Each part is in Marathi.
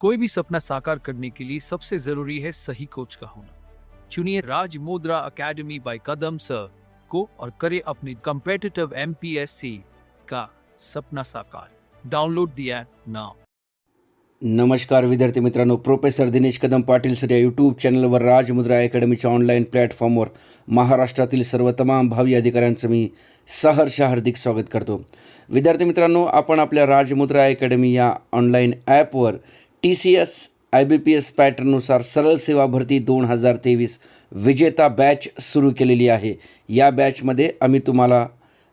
कोई भी सपना साकार करने के लिए सबसे जरूरी है सही कोच का होना। चुनिए राज मुद्रा एकेडमी बाय कदम सर को और करे अपने कम्पिटिटिव एमपीएससी का सपना साकार। Download the app now. नमस्कार विद्यार्थी मित्रांनो, प्रोफेसर दिनेश कदम पाटील सर या यूट्यूब चॅनलवर राजमुद्रा अकॅडमीच्या ऑनलाईन प्लॅटफॉर्मवर महाराष्ट्रातील सर्व तमाम भावी अधिकाऱ्यांचं मी सहर्ष हार्दिक स्वागत करतो। विद्यार्थी मित्रांनो, आपण आपल्या राजमुद्रा अकॅडमी या ऑनलाईन ॲपवर TCS IBPS पॅटर्ननुसार सरळ सेवा भरती 2023 विजेता बॅच सुरू केलेली आहे। या बॅचमध्ये आम्ही तुम्हाला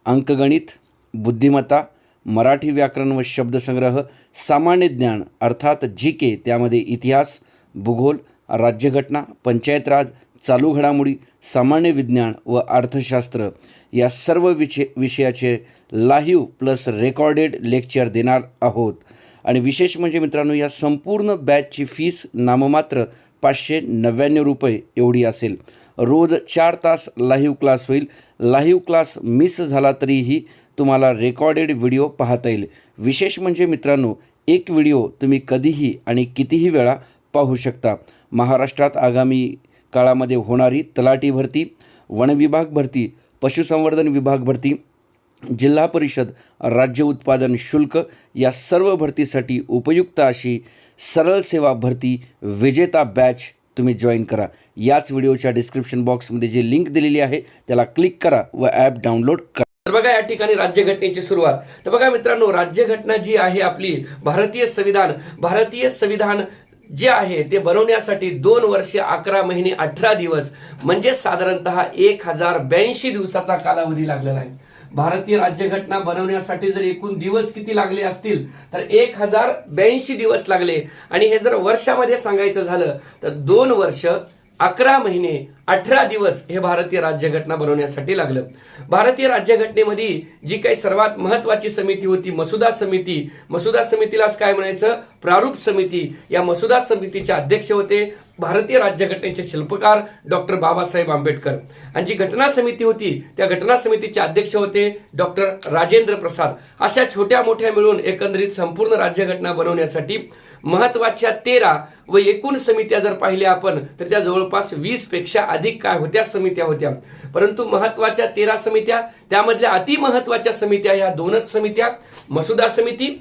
अंकगणित, बुद्धिमत्ता, मराठी व्याकरण व शब्दसंग्रह, सामान्य ज्ञान अर्थात GK, त्यामध्ये इतिहास, भूगोल, राज्यघटना, पंचायत राज, चालू घडामोडी, सामान्य विज्ञान व अर्थशास्त्र या सर्व विषयाचे लाईव्ह प्लस रेकॉर्डेड लेक्चर देणार आहोत। आणि विशेष म्हणजे मित्रांनो, या संपूर्ण बॅचची फीस नाममात्र 599 रुपये एवढी असेल। रोज 4 तास लाईव्ह क्लास होईल। लाईव्ह क्लास मिस झाला तरीही तुम्हाला रेकॉर्डेड व्हिडिओ पाहता येईल। विशेष म्हणजे मित्रांनो, एक व्हिडिओ तुम्ही कधीही आणि कितीही वेळा पाहू शकता। महाराष्ट्रात आगामी काळामध्ये होणारी तलाठी भरती, वन विभाग भरती, पशुसंवर्धन विभाग भरती, जिल्हा परिषद, राज्य उत्पादन शुल्क या सर्व भरतीसाठी उपयुक्त अशी सरळ सेवा भरती विजेता बॅच तुम्ही जॉईन करा। याच व्हिडिओच्या डिस्क्रिप्शन बॉक्समध्ये जी लिंक दिलेली आहे त्याला क्लिक करा व ॲप डाउनलोड करा। तर बघा, या ठिकाणी राज्यघटनेची सुरुवात। तर बघा मित्रांनो, राज्यघटना जी आहे आपली भारतीय संविधान जे आहे ते बनवण्यासाठी 2 वर्ष 11 महिने 18 दिवस म्हणजे साधारणतः 1082 दिवसाचा कालावधी लागलेला आहे। भारतीय राज्यघटना बनवण्यासाठी जर एकूण दिवस किती लागले असतील तर 1082 दिवस लागले। आणि हे जर वर्षामध्ये सांगायचं झालं तर 2 वर्ष 11 महिने 18 दिवस हे भारतीय राज्यघटना बनवण्यासाठी लागलं। भारतीय राज्यघटनेमध्ये जी काही सर्वात महत्वाची समिती होती मसुदा समितीलाच काय म्हणायचं, प्रारूप समिती। या मसुदा समितीचे अध्यक्ष होते भारतीय राज्यघटनेचे शिल्पकार डॉक्टर बाबासाहेब आंबेडकर। आणि जी घटना समिती होती त्या घटना समितीचे अध्यक्ष होते डॉक्टर राजेंद्र प्रसाद। अशा छोट्या मोठ्या मिळून एकंदरीत संपूर्ण राज्यघटना बनवण्यासाठी महत्वाच्या 13 व एकूण समित्या जर पाहिल्या आपण तर त्या जवळपास 20 पेक्षा अधिक काय होत्या, समित्या होत्या। परंतु महत्वाच्या 13 समित्या, त्यामधल्या अति महत्वाच्या समित्या ह्या 2च समित्या, मसुदा समिती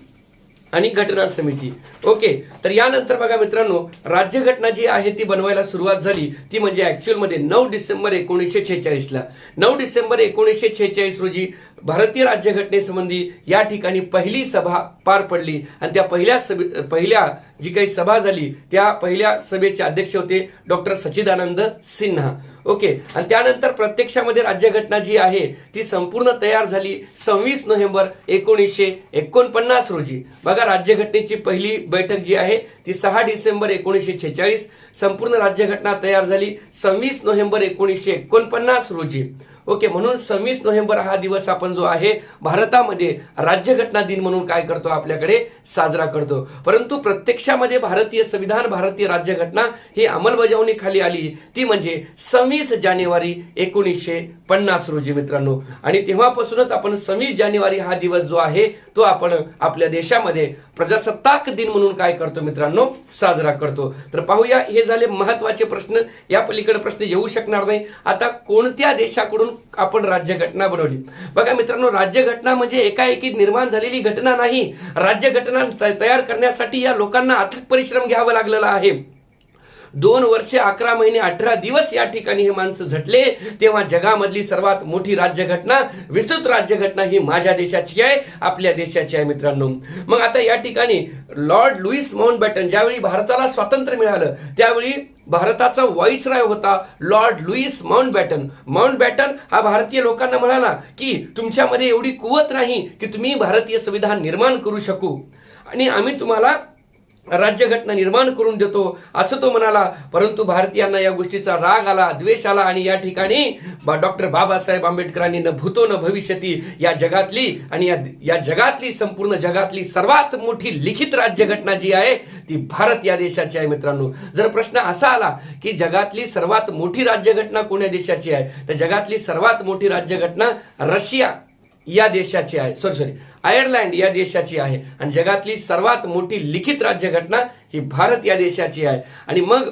आणि घटना समिती। ओके, तर यानंतर बघा मित्रांनो, राज्यघटना जी आहे ती बनवायला सुरुवात झाली ती म्हणजे ऍक्च्युअल मध्ये 9 डिसेंबर 1946 ला। 9 डिसेंबर 1946 रोजी भारतीय राज्यघटनेसंबंधी या ठिकाणी पहिली सभा पार पडली। आणि त्या पहिल्या जी काही सभा झाली त्या पहिल्या सभेचे अध्यक्ष होते डॉक्टर सच्चिदानंद सिन्हा। ओके, आणि त्यानंतर प्रत्यक्षामध्ये राज्यघटना जी आहे ती संपूर्ण तयार झाली 26 नोव्हेंबर 1949 रोजी। बघा, राज्यघटनेची पहिली बैठक जी आहे ती 6 डिसेंबर 1946, संपूर्ण राज्यघटना तयार झाली 26 नोव्हेंबर 1949 रोजी। ओके, म्हणून 26 नोव्हेंबर हा दिवस आपण जो आहे भारतामध्ये राज्यघटना दिन म्हणून काय करतो, आपल्याकडे साजरा करतो। परंतु प्रत्यक्षामध्ये भारतीय संविधान, भारतीय राज्यघटना ही अंमलबजावणी खाली आली ती म्हणजे 26 जानेवारी 1950 रोजी मित्रांनो। आणि तेव्हापासूनच आपण 26 जानेवारी हा दिवस जो आहे तो आपण आपल्या देशामध्ये प्रजासत्ताक दिन म्हणून काय करतो मित्रांनो, साजरा करतो। तर पाहूया, हे झाले महत्वाचे प्रश्न। या पलीकडे प्रश्न येऊ शकणार नाही। आता कोणत्या देशाकडून आपण राज्यघटना बनवली? बघा मित्रांनो, राज्यघटना म्हणजे एकाएकी निर्माण झालेली घटना नाही। राज्यघटना तयार करण्यासाठी या लोकांना अथक परिश्रम घ्यावा लागलेला आहे। 2 वर्ष 11 महिने 18 दिवस या ठिकाणी हे माणसं झटले। तेव्हा जगामधली सर्वात मोठी राज्यघटना, विस्तृत राज्यघटना ही माझ्या देशाची आहे, आपल्या देशाची आहे मित्रांनो। मग आता या ठिकाणी लॉर्ड लुईस माउंटबॅटन, ज्यावेळी भारताला स्वातंत्र्य मिळालं त्यावेळी भारताचा व्हाईसरॉय होता लॉर्ड लुईस माउंटबॅटन हा भारतीय लोकांना म्हणाला की तुमच्यामध्ये एवढी कुवत नाही की तुम्ही भारतीय संविधान निर्माण करू शकू आणि आम्ही तुम्हाला राज्यघटना निर्माण करून देतो असं तो म्हणाला। परंतु भारतीयांना या गोष्टीचा राग आला, द्वेष आला आणि या ठिकाणी डॉक्टर बाबासाहेब आंबेडकरांनी न भूतो न भविष्यती या जगातली आणि या जगातली संपूर्ण जगातली सर्वात मोठी लिखित राज्यघटना जी आहे ती भारत या देशाची आहे मित्रांनो। जर प्रश्न असा आला की जगातली सर्वात मोठी राज्यघटना कोण्या देशाची आहे तर जगातली सर्वात मोठी राज्यघटना रशिया या देशाची आहे, सॉरी आयर्लंड या देशाची आहे. आणि जगातली सर्वात मोठी लिखित राज्यघटना ही भारत या देशाची आहे. आणि मग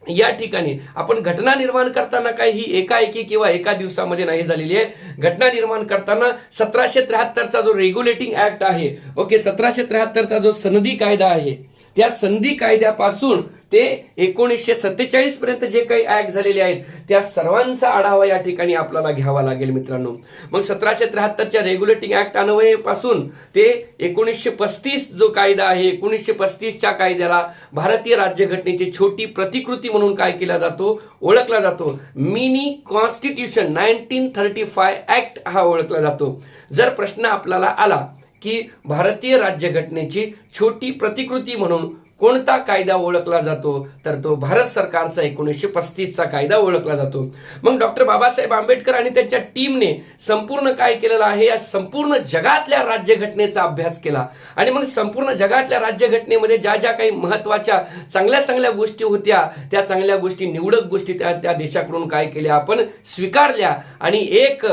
या ठिकाणी आपण घटना निर्माण करताना काही ही एकाएकी किंवा एका दिवसामध्ये नाही झालेली आहे. घटना निर्माण करताना 1773चा जो रेग्युलेटिंग ऍक्ट आहे, ओके, 1773चा जो सनदी कायदा आहे, त्या संधी कायद्यापासून ते 1947 पर्यंत जे काही ऍक्ट झालेले आहेत त्या सर्वांचा आढावा या ठिकाणी आपल्याला घ्यावा लागेल मित्रांनो. मग 1773च्या रेग्युलेटिंग ऍक्ट अन्वयेपासून ते 1935 जो कायदा आहे, 1935च्या कायद्याला भारतीय राज्यघटनेची छोटी प्रतिकृती म्हणून काय केला जातो, ओळखला जातो. मिनी कॉन्स्टिट्यूशन 1935 ऍक्ट हा ओळखला जातो. जर प्रश्न आपल्याला आला की भारतीय राज्यघटनेची छोटी प्रतिकृती म्हणून कोणता कायदा ओळखला जातो, तर तो भारत सरकारचा 1935चा कायदा ओळखला जातो. मग डॉक्टर बाबासाहेब आंबेडकर आणि त्यांच्या टीमने संपूर्ण काय केलेलं आहे, या संपूर्ण जगातल्या राज्यघटनेचा अभ्यास केला. आणि मग संपूर्ण जगातल्या राज्यघटनेमध्ये ज्या ज्या काही महत्वाच्या चांगल्या गोष्टी होत्या, त्या चांगल्या गोष्टी, निवडक गोष्टी त्या देशाकडून काय केल्या, आपण स्वीकारल्या आणि एक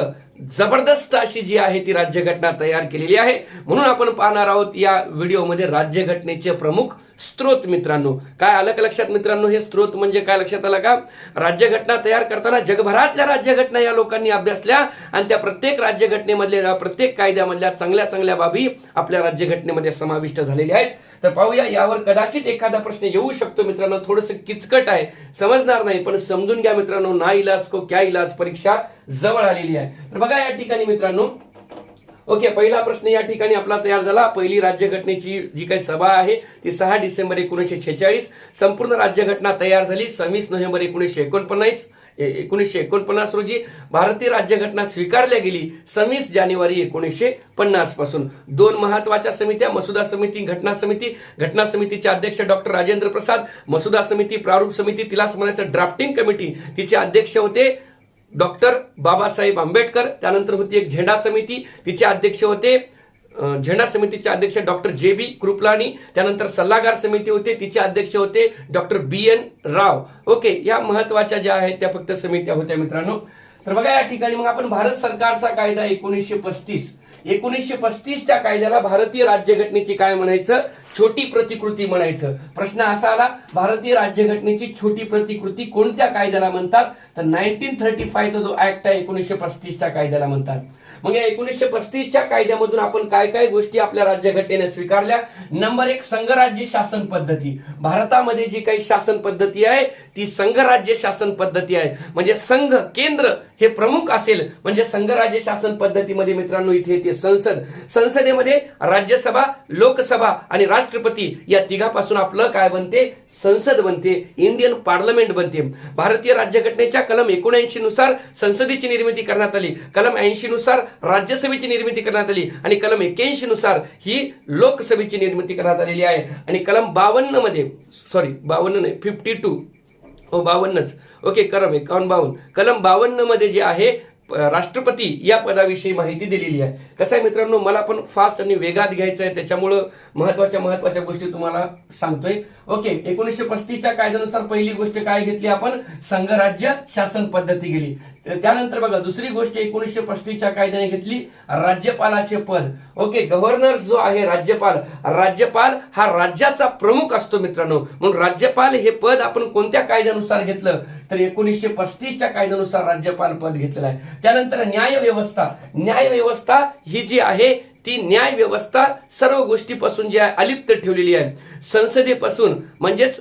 जबरदस्त अशी जी आहे ती राज्यघटना तयार केलेली आहे. म्हणून आपण पाहणार आहोत या व्हिडिओमध्ये राज्यघटनेचे प्रमुख स्त्रोत. मित्रांनो, काय आलं का लक्षात मित्रांनो, हे स्त्रोत म्हणजे काय लक्षात आलं का? राज्यघटना तयार करताना जगभरातल्या राज्यघटना या लोकांनी अभ्यासल्या आणि त्या प्रत्येक राज्यघटनेमधल्या, प्रत्येक कायद्यामधल्या चांगल्या बाबी आपल्या राज्यघटनेमध्ये समाविष्ट झालेल्या आहेत. तर पाहूया, यावर कदाचित एखादा प्रश्न येऊ शकतो मित्रांनो, थोडंसं किचकट आहे, समजणार नाही, पण समजून घ्या मित्रांनो, ना इलाज को क्या इलाज, परीक्षा जवळ आलेली आहे. तर बघा या ठिकाणी मित्रांनो, ओके, पहिला प्रश्न या ठिकाणी आपला तयार झाला. पहिली राज्यघटनेची जी काही सभा आहे ती 6 डिसेंबर 1946. संपूर्ण राज्यघटना तयार झाली 26 नोव्हेंबर 1949 रोजी. भारतीय राज्यघटना स्वीकारल्या गेली 26 जानेवारी 1950 पासून. 2 महत्वाच्या समित्या, मसुदा समिती, घटना समिती. घटना समितीचे अध्यक्ष डॉक्टर राजेंद्र प्रसाद. मसुदा समिती, प्रारूप समिती, तिलाच म्हणायचं ड्राफ्टिंग कमिटी, तिचे अध्यक्ष होते डॉक्टर बाबासाहेब आंबेडकर. त्यानंतर होती एक झेंडा समिती, तिचे अध्यक्ष होते, झेंडा समितीचे अध्यक्ष डॉक्टर JB कृपलानी. त्यानंतर सल्लागार समिती होते, तिचे अध्यक्ष होते डॉक्टर BN राव. ओके, या महत्वाच्या ज्या आहेत त्या फक्त समित्या होत्या मित्रांनो. तर बघा या ठिकाणी मग आपण भारत सरकारचा कायदा 1935च्या कायद्याला भारतीय राज्यघटनेची काय म्हणायचं, छोटी प्रतिकृती म्हणायचं. प्रश्न असा आला, भारतीय राज्यघटनेची छोटी प्रतिकृती कोणत्या कायद्याला म्हणतात, तर 1935चा जो ऍक्ट आहे 1935च्या कायद्याला म्हणतात. मग या 1935च्या कायद्यामधून आपण काय काय गोष्टी आपल्या राज्यघटनेने स्वीकारल्या. नंबर 1, संघराज्य शासन पद्धती. भारतामध्ये जी काही शासन पद्धती आहे ती संघराज्य शासन पद्धती आहे. म्हणजे संघ, केंद्र हे प्रमुख असेल, म्हणजे संघराज्य शासन पद्धतीमध्ये मित्रांनो इथे येते संसद. संसदेमध्ये राज्यसभा, लोकसभा आणि राष्ट्रपती या तिघापासून आपलं काय बनते, संसद बनते, इंडियन पार्लमेंट बनते. भारतीय राज्यघटनेच्या कलम 79 नुसार संसदेची निर्मिती करण्यात आली, कलम 80 नुसार राज्यसभेची निर्मिती करण्यात आली आणि कलम 81 नुसार ही लोकसभेची निर्मिती करण्यात आलेली आहे. आणि कलम 52 मध्ये, सॉरी 52 नाही, 52, हो 52च, ओके, कलम 52, कलम 52 मध्ये जे आहे राष्ट्रपती या पदाविषयी माहिती दिलेली आहे. कसं आहे मित्रांनो, मला पण फास्ट आणि वेगात घ्यायचं आहे, त्याच्यामुळं महत्वाच्या गोष्टी तुम्हाला सांगतोय. ओके, 1935च्या कायद्यानुसार पहिली गोष्ट काय घेतली आपण, संघराज्य शासन पद्धती गेली. त्यानंतर बघा दुसरी गोष्ट 1935च्या कायद्याने घेतली, राज्यपालाचे पद. ओके, गव्हर्नर जो आहे राज्यपाल हा राज्याचा प्रमुख असतो मित्रांनो. म्हणून राज्यपाल हे पद आपण कोणत्या कायद्यानुसार घेतलं, तर 1935च्या कायद्यानुसार राज्यपाल पद घेतलेलं आहे. त्यानंतर न्यायव्यवस्था ही जी आहे ती न्याय व्यवस्था सर्व गोष्टीपासून जी आहे अलिप्त ठेवलेली आहे. संसदेपासून, म्हणजेच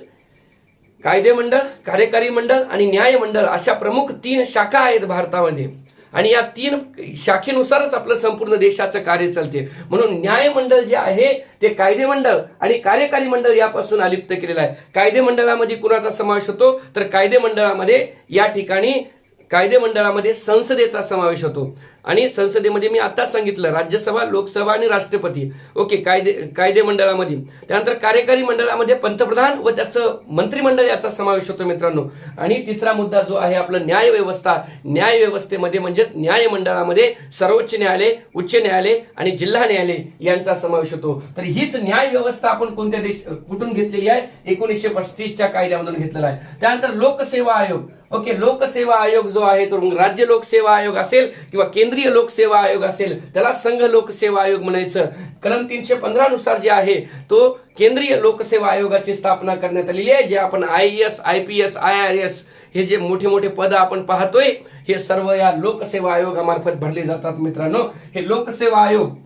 कायदे मंडळ, कार्यकारी मंडळ आणि न्याय मंडळ अशा प्रमुख 3 शाखा आहेत भारतामध्ये आणि या 3 शाखेनुसारच आपलं संपूर्ण देशाचं कार्य चालते. म्हणून न्याय मंडळ जे आहे ते कायदे मंडळ आणि कार्यकारी मंडळ यापासून अलिप्त केलेलं आहे. कायदे मंडळामध्ये कुणाचा समावेश होतो, तर कायदे मंडळामध्ये या ठिकाणी संसदेचा समावेश होतो. आणि संसदेमध्ये मी आता सांगितलं राज्यसभा, लोकसभा आणि राष्ट्रपती. ओके, कायदे मंडळामध्ये. त्यानंतर कार्यकारी मंडळामध्ये पंतप्रधान व त्याचं मंत्रिमंडळ याचा समावेश होतो मित्रांनो. आणि तिसरा मुद्दा जो आहे आपलं न्यायव्यवस्था. न्यायव्यवस्थेमध्ये म्हणजेच न्याय मंडळामध्ये सर्वोच्च न्यायालय, उच्च न्यायालय आणि जिल्हा न्यायालय यांचा समावेश होतो. तर हीच न्याय व्यवस्था आपण कुठून घेतलेली आहे, 1935च्या कायद्यामधून घेतलेला आहे. त्यानंतर लोकसेवा आयोग. ओके, लोकसेवा आयोग जो आहे तो मग राज्य लोकसेवा आयोग असेल किंवा केंद्रीय लोकसेवा आयोग असेल त्याला संघ लोकसेवा आयोग म्हणायचं. कलम 315 नुसार जे आहे तो केंद्रीय लोकसेवा आयोगाची स्थापना करण्यात आलेली आहे. जे आपण IAS, IPS, IRS हे जे मोठे मोठे पद आपण पाहतोय हे सर्व या लोकसेवा आयोगामार्फत भरले जातात मित्रांनो. हे लोकसेवा आयोग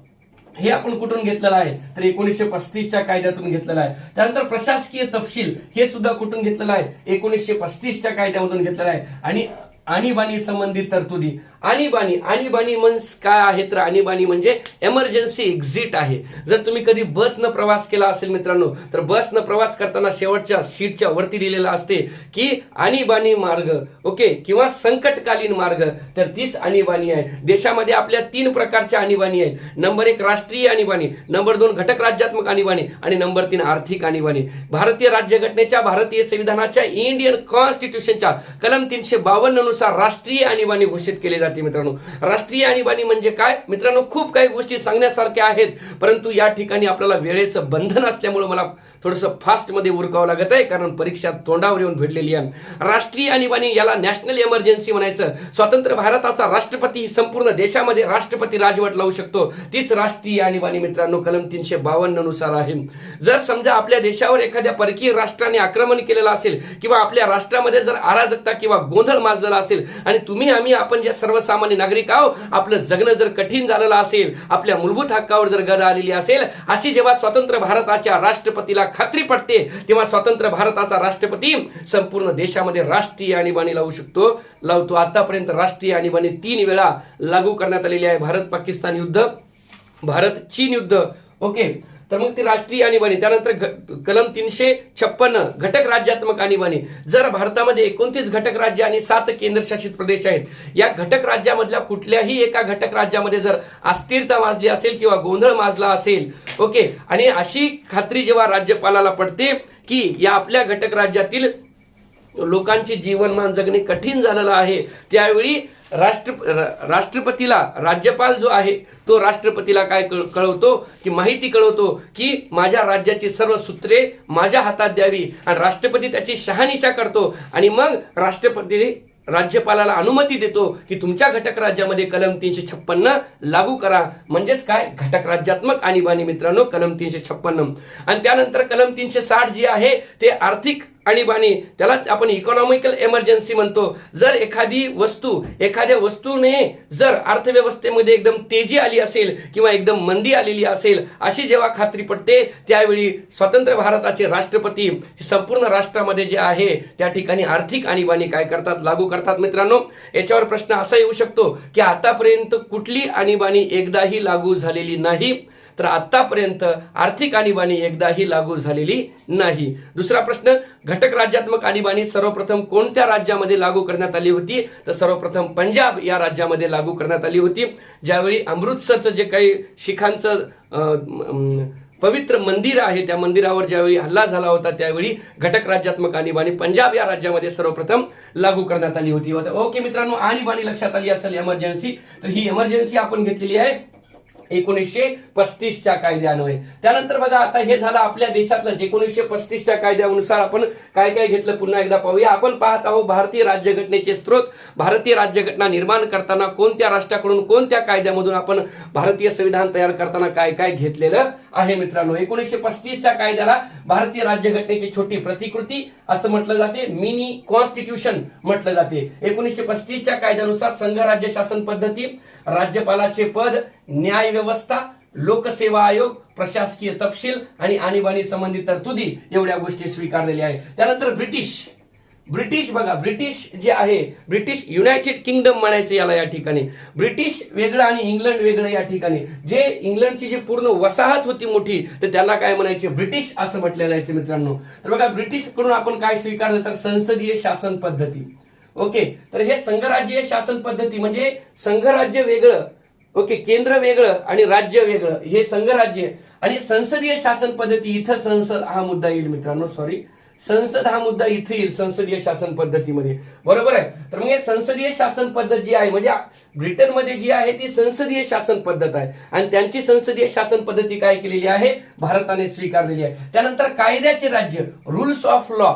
हे आपण कुठून घेतलेलं आहे तर 1935च्या कायद्यातून घेतलेलं आहे. त्यानंतर प्रशासकीय तपशील हे सुद्धा कुठून घेतलेलं आहे 1935च्या कायद्यामधून घेतलेलं आहे. आणि आणीबाणी संबंधित तरतुदी. आणीबाणी म्हणजे काय आहे तर आणीबाणी म्हणजे इमर्जन्सी एक्झिट आहे. जर तुम्ही कधी बसनं प्रवास केला असेल मित्रांनो तर बसनं प्रवास करताना शेवटच्या सीटच्या वरती लिहिलेलं असते की आणीबाणी मार्ग ओके किंवा संकटकालीन मार्ग, तर तीच आणीबाणी आहे. देशामध्ये आपल्या 3 प्रकारच्या आणीबाणी आहेत. नंबर 1 राष्ट्रीय आणीबाणी, नंबर 2 घटक राज्यात्मक आणीबाणी आणि नंबर 3 आर्थिक आणीबाणी. भारतीय राज्यघटनेच्या भारतीय संविधानाच्या इंडियन कॉन्स्टिट्यूशनच्या कलम 352 नुसार राष्ट्रीय आणीबाणी घोषित केली जाते मित्रांनो. राष्ट्रीय आणीबाणी म्हणजे काय मित्रांनो, खूप काही गोष्टी सांगण्यासारख्या आहेत परंतु या ठिकाणी आपल्याला वेळेचं बंधन असल्यामुळे मला थोडंसं फास्ट मध्ये उरकावं लागत आहे कारण परीक्षा तोंडावर येऊन भेटलेली आहे. राष्ट्रीय आणीबाणी याला नॅशनल इमर्जन्सी म्हणायचं. स्वतंत्र भारताचा राष्ट्रपती संपूर्ण देशामध्ये राष्ट्रपती राजवट लावू शकतो, तीच राष्ट्रीय आणीबाणी मित्रांनो कलम 352 नुसार आहे. जर समजा आपल्या देशावर एखाद्या परकीय राष्ट्राने आक्रमण केलेलं असेल किंवा आपल्या राष्ट्रामध्ये जर अराजकता किंवा गोंधळ माजलेला असेल आणि तुम्ही आपण जे सर्वसामान्य नागरिक आहोत आपलं जगणं जर कठीण झालेलं असेल, आपल्या मूलभूत हक्कावर जर गदा आलेली असेल, अशी जेव्हा स्वतंत्र भारताच्या राष्ट्रपतीला खात्री पडते तेव्हा स्वतंत्र भारताचा राष्ट्रपती संपूर्ण देशामध्ये राष्ट्रीय आणीबाणी लावतो. आतापर्यंत राष्ट्रीय आणीबाणी 3 वेळा लागू करण्यात आलेली आहे. भारत पाकिस्तान युद्ध, भारत चीन युद्ध ओके. तर मग ती राष्ट्रीय आणीबाणी. त्यानंतर कलम 356 घटक राज्यात्मक आणीबाणी. जर भारतामध्ये 29 घटक राज्य आणि 7 केंद्रशासित प्रदेश आहेत, या घटक राज्यामधल्या कुठल्याही एका घटक राज्यामध्ये जर अस्थिरता माजली असेल किंवा गोंधळ माजला असेल ओके आणि अशी खात्री जेव्हा राज्यपालाला पडते की या आपल्या घटक राज्यातील लोकांचे जीवनमान जगणे कठीण झालेलं आहे, त्यावेळी राष्ट्रपतीला राज्यपाल जो आहे तो राष्ट्रपतीला काय कळवतो की माहिती कळवतो की माझ्या राज्याची सर्व सूत्रे माझ्या हातात द्यावी आणि राष्ट्रपती त्याची शहानिशा करतो आणि मग राष्ट्रपती राज्यपालाला अनुमती देतो की तुमच्या घटक राज्यामध्ये कलम 356 लागू करा. म्हणजेच काय घटक राज्यात्मक आणीबाणी मित्रांनो कलम 356. आणि त्यानंतर कलम 360 जी आहे ते आर्थिक आणीबाणी, त्यालाच आपण इकॉनॉमिकल इमर्जन्सी म्हणतो. जर एखाद्या वस्तूने जर अर्थव्यवस्थेमध्ये एकदम तेजी आली असेल किंवा एकदम मंदी आलेली असेल अशी जेव्हा खात्री पडते त्यावेळी स्वतंत्र भारताचे राष्ट्रपती संपूर्ण राष्ट्रामध्ये जे आहे त्या ठिकाणी आर्थिक आणीबाणी काय करतात लागू करतात. मित्रांनो याच्यावर प्रश्न असा येऊ शकतो की आतापर्यंत कुठली आणीबाणी एकदाही लागू झालेली नाही तर आतापर्यंत आर्थिक आणीबाणी एकदाही लागू झालेली नाही. दुसरा प्रश्न, घटक राज्यात्मक आणीबाणी सर्वप्रथम कोणत्या राज्यामध्ये लागू करण्यात आली होती तर सर्वप्रथम पंजाब या राज्यामध्ये लागू करण्यात आली होती. ज्यावेळी अमृतसरचं जे काही शिखांचं पवित्र मंदिर आहे त्या मंदिरावर ज्यावेळी हल्ला झाला होता त्यावेळी घटक राज्यात्मक आणीबाणी पंजाब या राज्यामध्ये सर्वप्रथम लागू करण्यात आली होती. ओके मित्रांनो, आणीबाणी लक्षात आली असेल इमर्जन्सी, तर ही इमर्जन्सी आपण घेतलेली आहे 1935च्या कायद्यान्वये. त्यानंतर बघा आता हे झालं आपल्या देशातलं 1935च्या कायद्यानुसार आपण काय काय घेतलं पुन्हा एकदा पाहूया. आपण पाहत आहोत भारतीय राज्यघटनेचे स्रोत. भारतीय राज्यघटना निर्माण करताना कोणत्या राष्ट्राकडून कोणत्या कायद्यामधून आपण भारतीय संविधान तयार करताना काय काय घेतलेलं आहे मित्रांनो. 1935च्या कायद्याला भारतीय राज्यघटनेची छोटी प्रतिकृती असं म्हटलं जाते, मिनी कॉन्स्टिट्यूशन म्हटलं जाते. 1935च्या कायद्यानुसार संघ राज्य शासन पद्धती, राज्यपालाचे पद, न्याय व्यवस्था, लोकसेवा आयोग, प्रशासकीय तपशील आणि आणीबाणी संबंधित तरतुदी एवढ्या गोष्टी स्वीकारलेल्या आहेत. त्यानंतर ब्रिटिश बघा, ब्रिटिश जे आहे ब्रिटिश युनायटेड किंगडम म्हणायचं याला या ठिकाणी. ब्रिटिश वेगळं आणि इंग्लंड वेगळं या ठिकाणी. जे इंग्लंडची जी पूर्ण वसाहत होती मोठी तर त्याला काय म्हणायचे ब्रिटिश असं म्हटलं जायचं मित्रांनो. तर बघा ब्रिटिश कडून आपण काय स्वीकारलं तर संसदीय शासन पद्धती ओके. तर हे संघराज्यीय शासन पद्धती म्हणजे संघराज्य वेगळं ओके, केंद्र वेगळं आणि राज्य वेगळं, हे संघराज्य. आणि संसदीय शासन पद्धती इथं संसद हा मुद्दा येईल मित्रांनो, संसद हा मुद्दा इथे येईल संसदीय शासन पद्धतीमध्ये, बरोबर आहे. तर मग संसदीय शासन पद्धत जी आहे म्हणजे ब्रिटनमध्ये जी आहे ती संसदीय शासन पद्धत आहे आणि त्यांची संसदीय शासन पद्धती काय केलेली आहे भारताने स्वीकारलेली आहे. त्यानंतर कायद्याचे राज्य, रूल्स ऑफ लॉ,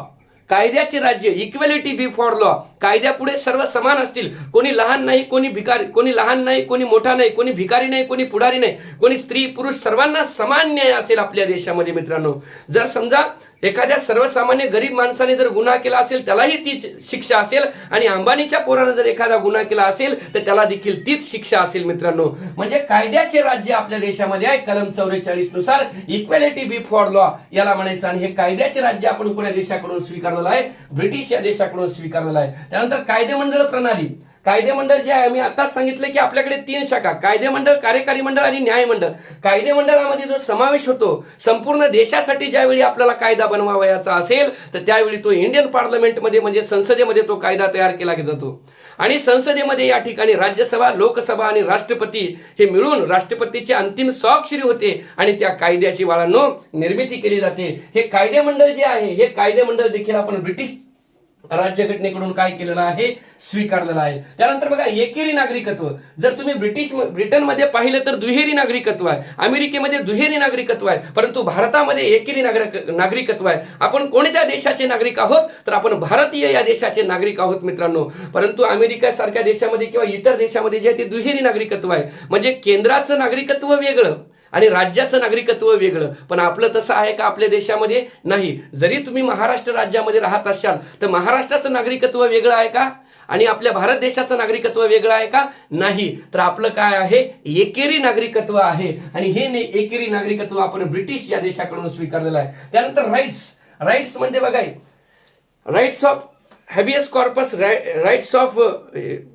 कायद्याचे राज्य, इक्वॅलिटी बिफोर लॉ, कायद्यापुढे सर्व समान असतील. कोणी लहान नाही, कोणी लहान नाही, कोणी मोठा नाही, कोणी भिकारी नाही, कोणी पुढारी नाही, कोणी स्त्री पुरुष, सर्वांना समान न्याय असेल आपल्या देशामध्ये मित्रांनो. जर समजा एखाद्या सर्वसामान्य गरीब माणसाने जर गुन्हा केला असेल त्यालाही तीच शिक्षा असेल, आणि अंबानीच्या पोरानं जर एखादा गुन्हा केला असेल तर त्याला देखील तीच शिक्षा असेल मित्रांनो. म्हणजे कायद्याचे राज्य आपल्या देशामध्ये आहे. कलम 44 नुसार इक्वॅलिटी बिफोर लॉ याला म्हणायचं. आणि हे कायद्याचे राज्य आपण कोणत्या देशाकडून स्वीकारलेलं आहे? ब्रिटिश या देशाकडून स्वीकारलेलं आहे. त्यानंतर कायदेमंडळ प्रणाली. कायदेमंडळ जे आहे, मी आताच सांगितलं की आपल्याकडे 3 शाखा, कायदेमंडळ, कार्यकारी मंडळ आणि न्यायमंडळ. कायदेमंडळामध्ये जो समावेश होतो, संपूर्ण देशासाठी ज्यावेळी आपल्याला कायदा बनवावयाचा असेल तर त्यावेळी तो इंडियन पार्लमेंटमध्ये म्हणजे संसदेमध्ये तो कायदा तयार केला जातो. आणि संसदेमध्ये या ठिकाणी राज्यसभा, लोकसभा आणि राष्ट्रपती हे मिळून राष्ट्रपतीची अंतिम स्वाक्षरी होते आणि त्या कायद्याची बाळांनो निर्मिती केली जाते. हे कायदेमंडळ जे आहे, हे कायदेमंडळ देखील आपण ब्रिटिश राज्यघटनेकडून काय केलेलं आहे? स्वीकारलेलं आहे. त्यानंतर बघा एकेरी नागरिकत्व. जर तुम्ही ब्रिटनमध्ये पाहिलं तर दुहेरी नागरिकत्व आहे, अमेरिकेमध्ये दुहेरी नागरिकत्व आहे, परंतु भारतामध्ये एकेरी नागरिकत्व आहे. आपण कोणत्या देशाचे नागरिक आहोत? तर आपण भारतीय या देशाचे नागरिक आहोत मित्रांनो. परंतु अमेरिकेसारख्या देशामध्ये किंवा इतर देशामध्ये जे आहे ते दुहेरी नागरिकत्व आहे. म्हणजे केंद्राचं नागरिकत्व वेगळं आणि राज्याचं नागरिकत्व वेगळं. पण आपलं तसं आहे का? आपल्या देशामध्ये नाही. जरी तुम्ही महाराष्ट्र राज्यामध्ये राहत असाल तर महाराष्ट्राचं नागरिकत्व वेगळं आहे का? आणि आपल्या भारत देशाचं नागरिकत्व वेगळं आहे का? नाही. तर आपलं काय आहे? एकेरी नागरिकत्व आहे. आणि हे एकेरी नागरिकत्व आपण ब्रिटिश या देशाकडून स्वीकारलेलं आहे. त्यानंतर राईट्स म्हणजे बघा, rights of habeas corpus, rights of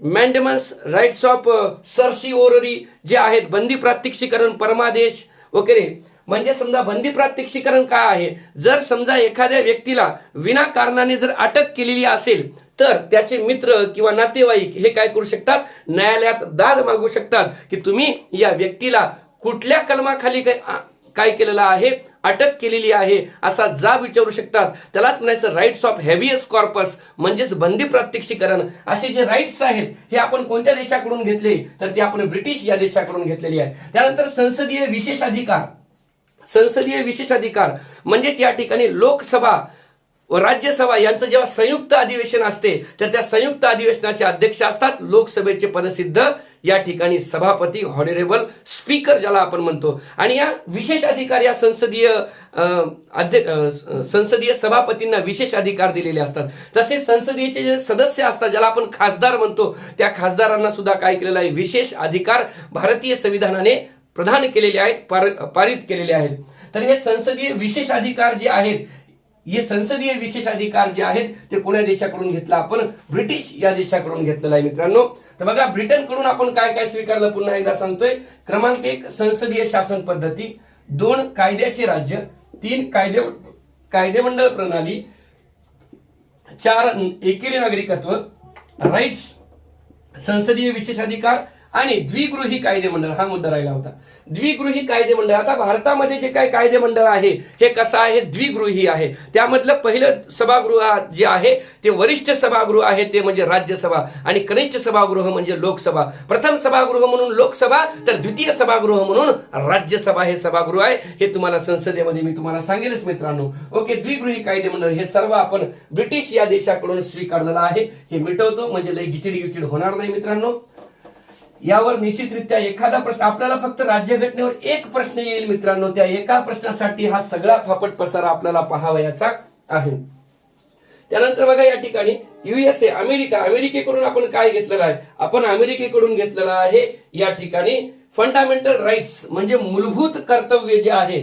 mandamus, rights of certiorari जे आहेत, बंदी प्रात्यक्षिकरण, परमादेश वगैरे. म्हणजे समजा बंदी प्रात्यक्षिकरण काय आहे? जर समजा एखाद्या व्यक्तीला विनाकारणाने जर अटक केलेली असेल तर त्याचे मित्र किंवा नातेवाईक हे काय करू शकतात? न्यायालयात दाद मागू शकतात की तुम्ही या व्यक्तीला कुठल्या कलमाखाली काय केलेलं आहे? अटक केलेली आहे असा जाब विचारू शकतात. त्यालाच म्हणायचं राईट्स ऑफ हॅबियस कॉर्पस म्हणजेच बंदी प्रात्यक्षिकरण. असे जे राईट्स आहेत हे आपण कोणत्या देशाकडून घेतले? तर ते आपण ब्रिटिश या देशाकडून घेतलेली आहे. त्यानंतर संसदीय विशेष अधिकार. संसदीय विशेष अधिकार म्हणजेच या ठिकाणी लोकसभा व राज्यसभा यांचं जेव्हा संयुक्त अधिवेशन असते तर त्या संयुक्त अधिवेशनाचे अध्यक्ष असतात लोकसभेचे पदसिद्ध या ठिकाणी सभापती, हॉनरेबल स्पीकर ज्याला आपण म्हणतो. आणि या विशेष अधिकार या संसदीय सभापतींना विशेष अधिकार दिलेले असतात. तसेच संसदेचे जे सदस्य असतात ज्याला आपण खासदार म्हणतो त्या खासदारांना सुद्धा काय केलेलं आहे? विशेष अधिकार भारतीय संविधानाने प्रदान केलेले आहेत, पारित केलेले आहेत. तर हे संसदीय विशेष अधिकार जे आहेत, हे संसदीय विशेष अधिकार जे आहेत ते कोणत्या देशाकडून घेतला? आपण ब्रिटिश या देशाकडून घेतलेला आहे मित्रांनो. तर बघा ब्रिटनकडून आपण काय काय स्वीकारलं पुन्हा एकदा सांगतोय. क्रमांक 1 संसदीय शासन पद्धती, 2 कायद्याचे राज्य, 3 कायदेमंडळ प्रणाली, 4 एकेरी नागरिकत्व, राईट्स, संसदीय विशेष अधिकार आणि द्विगृही कायदेमंडळ. हा मुद्दा राहिला होता. द्विगृही कायदेमंडळ. आता भारतामध्ये जे काय कायदेमंडळ आहे हे कसं आहे? द्विगृही आहे. त्यामधलं पहिलं सभागृह जे आहे ते वरिष्ठ सभागृह आहे, ते म्हणजे राज्यसभा, आणि कनिष्ठ सभागृह म्हणजे लोकसभा. प्रथम सभागृह म्हणून लोकसभा तर द्वितीय सभागृह म्हणून राज्यसभा हे सभागृह आहे. हे तुम्हाला संसदेमध्ये मी तुम्हाला सांगेलच मित्रांनो. ओके, द्विगृही कायदेमंडळ हे सर्व आपण ब्रिटिश या देशाकडून स्वीकारलेलं आहे. हे मिटवतो म्हणजे लई गिचिड होणार नाही मित्रांनो. यावर निश्चितरित्या एखादा प्रश्न आपल्याला फक्त राज्यघटनेवर एक प्रश्न येईल मित्रांनो. त्या एका प्रश्नासाठी हा सगळा फापट पसारा आपल्याला पाहावयाचा आहे. त्यानंतर बघा या ठिकाणी USA अमेरिकेकडून आपण काय घेतलेलं आहे? आपण अमेरिकेकडून घेतलेलं आहे या ठिकाणी फंडामेंटल राईट्स म्हणजे मूलभूत कर्तव्य जे आहे,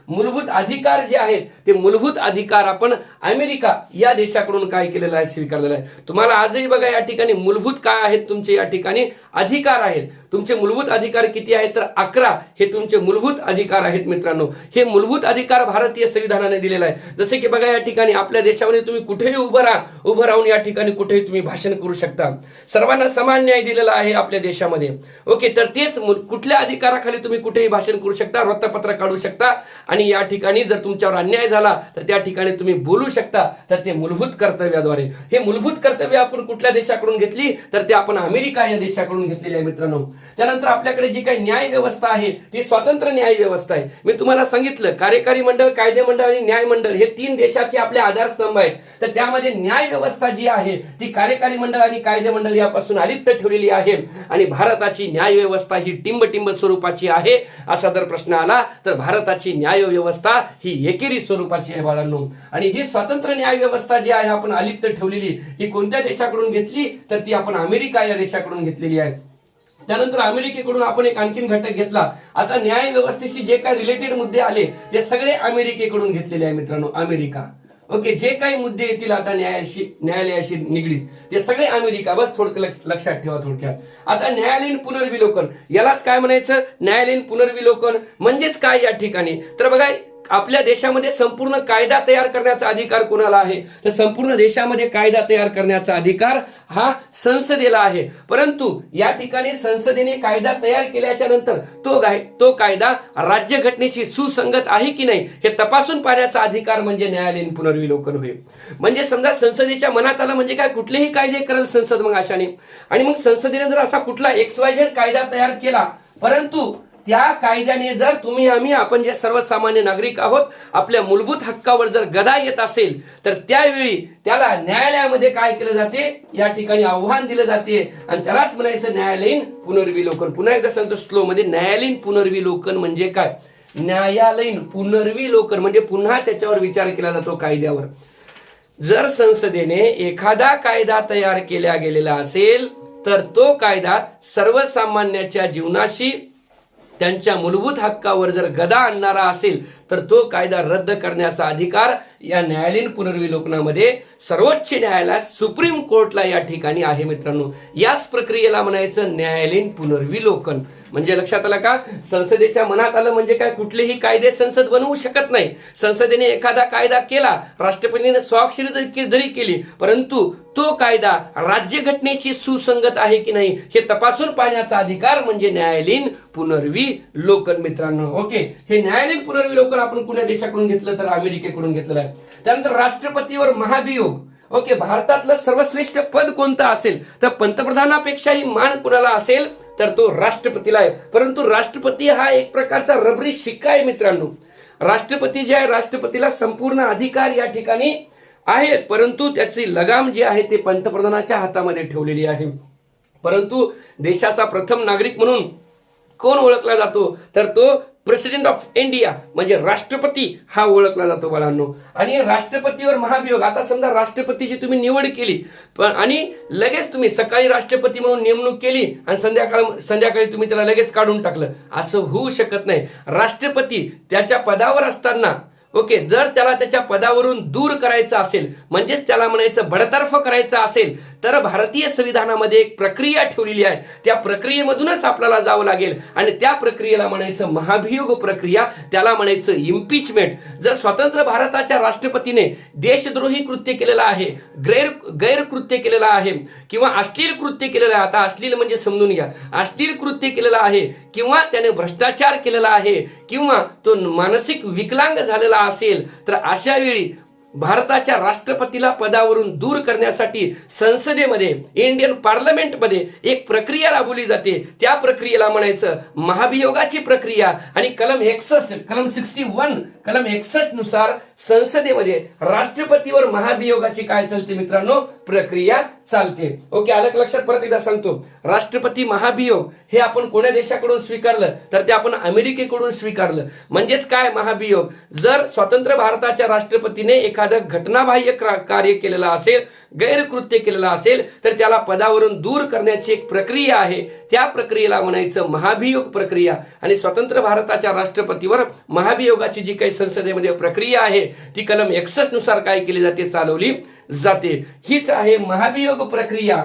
मूलभूत अधिकार जे आहेत ते मूलभूत अधिकार आपण अमेरिका या देशाकडून काय केलेलं आहे? स्वीकारलेलं आहे. तुम्हाला आजही बघा या ठिकाणी मूलभूत काय आहेत? तुमचे या ठिकाणी अधिकार आहेत. तुमचे मूलभूत अधिकार किती आहेत? तर 11 हे तुमचे मूलभूत अधिकार आहेत मित्रांनो. हे मूलभूत अधिकार भारतीय संविधानाने दिलेला आहे. जसे की बघा या ठिकाणी आपल्या देशामध्ये तुम्ही कुठेही उभं राहून या ठिकाणी कुठेही तुम्ही भाषण करू शकता. सर्वांना समान न्याय दिलेला आहे आपल्या देशामध्ये. ओके, तर तेच कुठल्या अधिकाराखाली तुम्ही कुठेही भाषण करू शकता, वृत्तपत्र काढू शकता, आणि या ठिकाणी जर तुमच्यावर अन्याय झाला तर त्या ठिकाणी तुम्ही बोलू शकता. तर ते मूलभूत कर्तव्याद्वारे. हे मूलभूत कर्तव्य आपण कुठल्या देशाकडून घेतली? तर ते आपण अमेरिका या देशाकडून घेतलेले आहे मित्रांनो. त्यानंतर आपल्याकडे जी काही न्याय व्यवस्था आहे ती स्वतंत्र न्याय व्यवस्था आहे. मी तुम्हाला सांगितलं कार्यकारी मंडळ, कायदे मंडळ आणि न्याय मंडळ हे 3 देशाचे आपले आधारस्तंभ आहेत. तर त्यामध्ये न्याय व्यवस्था जी आहे ती कार्यकारी मंडळ आणि कायदे मंडळ यापासून अलिप्त ठेवलेली आहे. आणि भारताची न्याय व्यवस्था ही टिंब स्वरूपाची आहे. असा जर प्रश्न आला तर भारताची न्याय व्यवस्था ही एकेरी स्वरूपाची आहे बाळांनो. आणि ही स्वतंत्र न्याय व्यवस्था जी आहे आपण अलिप्त ठेवलेली ही कोणत्या देशाकडून घेतली तर ती आपण अमेरिका या देशाकडून घेतलेली आहे. त्यानंतर अमेरिकेकडून आपण एक आणखीन घटक घेतला. आता न्याय व्यवस्थेशी जे काही रिलेटेड मुद्दे आले ते सगळे अमेरिकेकडून घेतलेले आहे मित्रांनो. अमेरिका ओके, जे काही मुद्दे येतील आता न्यायालयाशी निगडीत ते सगळे अमेरिका. बस थोडं लक्षात ठेवा थोडक्यात. आता न्यायालयीन पुनर्विलोकन यालाच काय म्हणायचं, न्यायालयीन पुनर्विलोकन म्हणजेच काय या ठिकाणी तर बघा आपल्या देशामध्ये संपूर्ण कायदा तयार करण्याचा अधिकार कोणाला आहे तर संपूर्ण देशामध्ये कायदा तयार करण्याचा अधिकार हा संसदेला आहे. परंतु या ठिकाणी संसदेने कायदा तयार केल्याच्या नंतर तो कायदा राज्यघटनेशी सुसंगत आहे की नाही हे तपासून पाहण्याचा अधिकार म्हणजे न्यायालयीन पुनर्विलोकन होईल. म्हणजे समजा संसदेच्या मनात आलं म्हणजे काय कुठलेही कायदे करेल संसद मग अशाने. आणि मग संसदेने जर असा कुठला XYZ कायदा तयार केला परंतु त्या कायद्याने जर तुम्ही आम्ही आपण जे सर्वसामान्य नागरिक आहोत आपल्या मूलभूत हक्कावर जर गदा येत असेल तर त्यावेळी त्याला न्यायालयामध्ये काय केलं जाते या ठिकाणी आव्हान दिलं जाते आणि त्यालाच म्हणायचं न्यायालयीन पुनर्विलोकन. पुन्हा एकदा सांगतो स्लो मध्ये, न्यायालयीन पुनर्विलोकन म्हणजे काय, न्यायालयीन पुनर्विलोकन म्हणजे पुन्हा त्याच्यावर विचार केला जातो कायद्यावर. जर संसदेने एखादा कायदा तयार केला गेलेला असेल तर तो कायदा सर्वसामान्याच्या जीवनाशी त्यांच्या मूलभूत हक्कावर जर गदा आणणारा असेल तर तो कायदा रद्द करण्याचा अधिकार या न्यायालयीन पुनर्विलोकनामध्ये सर्वोच्च न्यायालयात सुप्रीम कोर्टला या ठिकाणी आहे मित्रांनो. याच प्रक्रियेला म्हणायचं न्यायालयीन पुनर्विलोकन. म्हणजे लक्षात आलं का, संसदेच्या मनात आलं म्हणजे काय कुठलेही कायदे संसद बनवू शकत नाही. संसदेने एखादा कायदा केला, राष्ट्रपतीने स्वाक्षरी जरी केली परंतु तो कायदा राज्यघटनेशी सुसंगत आहे की नाही हे तपासून पाहण्याचा अधिकार म्हणजे न्यायालयीन पुनर्विलोकन मित्रांनो. ओके, हे न्यायालयीन पुनर्विलोकन आपण कुण्या देशाकडून घेतलं तर अमेरिकेकडून घेतलेलं आहे. त्यानंतर राष्ट्रपतीवर महाभियोग. ओके, भारतातलं सर्वश्रेष्ठ पद कोणतं असेल तर पंतप्रधानापेक्षाही मान कुणाला असेल तर तो राष्ट्रपतीला आहे. परंतु राष्ट्रपती हा एक प्रकारचा रबरी शिक्का आहे मित्रांनो. राष्ट्रपती जे आहे राष्ट्रपतीला संपूर्ण अधिकार या ठिकाणी आहेत परंतु त्याची लगाम जी आहे ते पंतप्रधानाच्या हातामध्ये ठेवलेली आहे. परंतु देशाचा प्रथम नागरिक म्हणून कोण ओळखला जातो तर तो प्रेसिडेंट ऑफ इंडिया म्हणजे राष्ट्रपती हा ओळखला जातो बाळांनो. आणि राष्ट्रपतीवर महाभियोग. आता समजा राष्ट्रपतीची तुम्ही निवड केली आणि लगेच तुम्ही सकाळी राष्ट्रपती म्हणून नेमणूक केली आणि संध्याकाळी तुम्ही त्याला लगेच काढून टाकलं असं होऊ शकत नाही. राष्ट्रपती त्याच्या पदावर असताना ओके जर त्याला त्याच्या पदावरून दूर करायचं असेल म्हणजेच त्याला म्हणायचं बडतर्फ करायचं असेल तर भारतीय संविधानामध्ये एक प्रक्रिया ठेवलेली आहे. त्या प्रक्रियेमधूनच आपल्याला जावं लागेल आणि त्या प्रक्रियेला म्हणायचं महाभियोग प्रक्रिया, त्याला म्हणायचं इम्पिचमेंट. जर स्वतंत्र भारताच्या राष्ट्रपतीने देशद्रोही कृत्य केलेलं आहे, गैरकृत्य केलेलं आहे किंवा अश्लील कृत्य केलेलं आहे, आता अश्लील म्हणजे समजून घ्या, अश्लील कृत्य केलेलं आहे किंवा त्याने भ्रष्टाचार केलेला आहे किंवा तो मानसिक विकलांग झालेला असेल तर अशा वेळी भारताच्या राष्ट्रपतीला पदावरून दूर करण्यासाठी संसदेमध्ये इंडियन पार्लमेंटमध्ये एक प्रक्रिया राबवली जाते. त्या प्रक्रियेला म्हणायचं महाभियोगाची प्रक्रिया. आणि कलम 61 नुसार संसदेमध्ये राष्ट्रपतीवर महाभियोगाची काय चालते मित्रांनो प्रक्रिया चालते. ओके, आलं लक्षात. परत एकदा सांगतो, राष्ट्रपती महाभियोग हे आपण कोण्या देशाकडून स्वीकारलं तर ते आपण अमेरिकेकडून स्वीकारलं. म्हणजेच काय महाभियोग, जर स्वतंत्र भारताच्या राष्ट्रपतीने एखादं घटनाबाह्य कार्य केलेलं असेल, गैरकृत्य केलेलं असेल तर त्याला पदावरून दूर करण्याची एक प्रक्रिया आहे. त्या प्रक्रियेला म्हणायचं महाभियोग प्रक्रिया. आणि स्वतंत्र भारताच्या राष्ट्रपतीवर महाभियोगाची जी काही संसदेमध्ये प्रक्रिया आहे ती कलम 61 नुसार काय केली जाते, चालवली जाते. हीच आहे महाभियोग प्रक्रिया.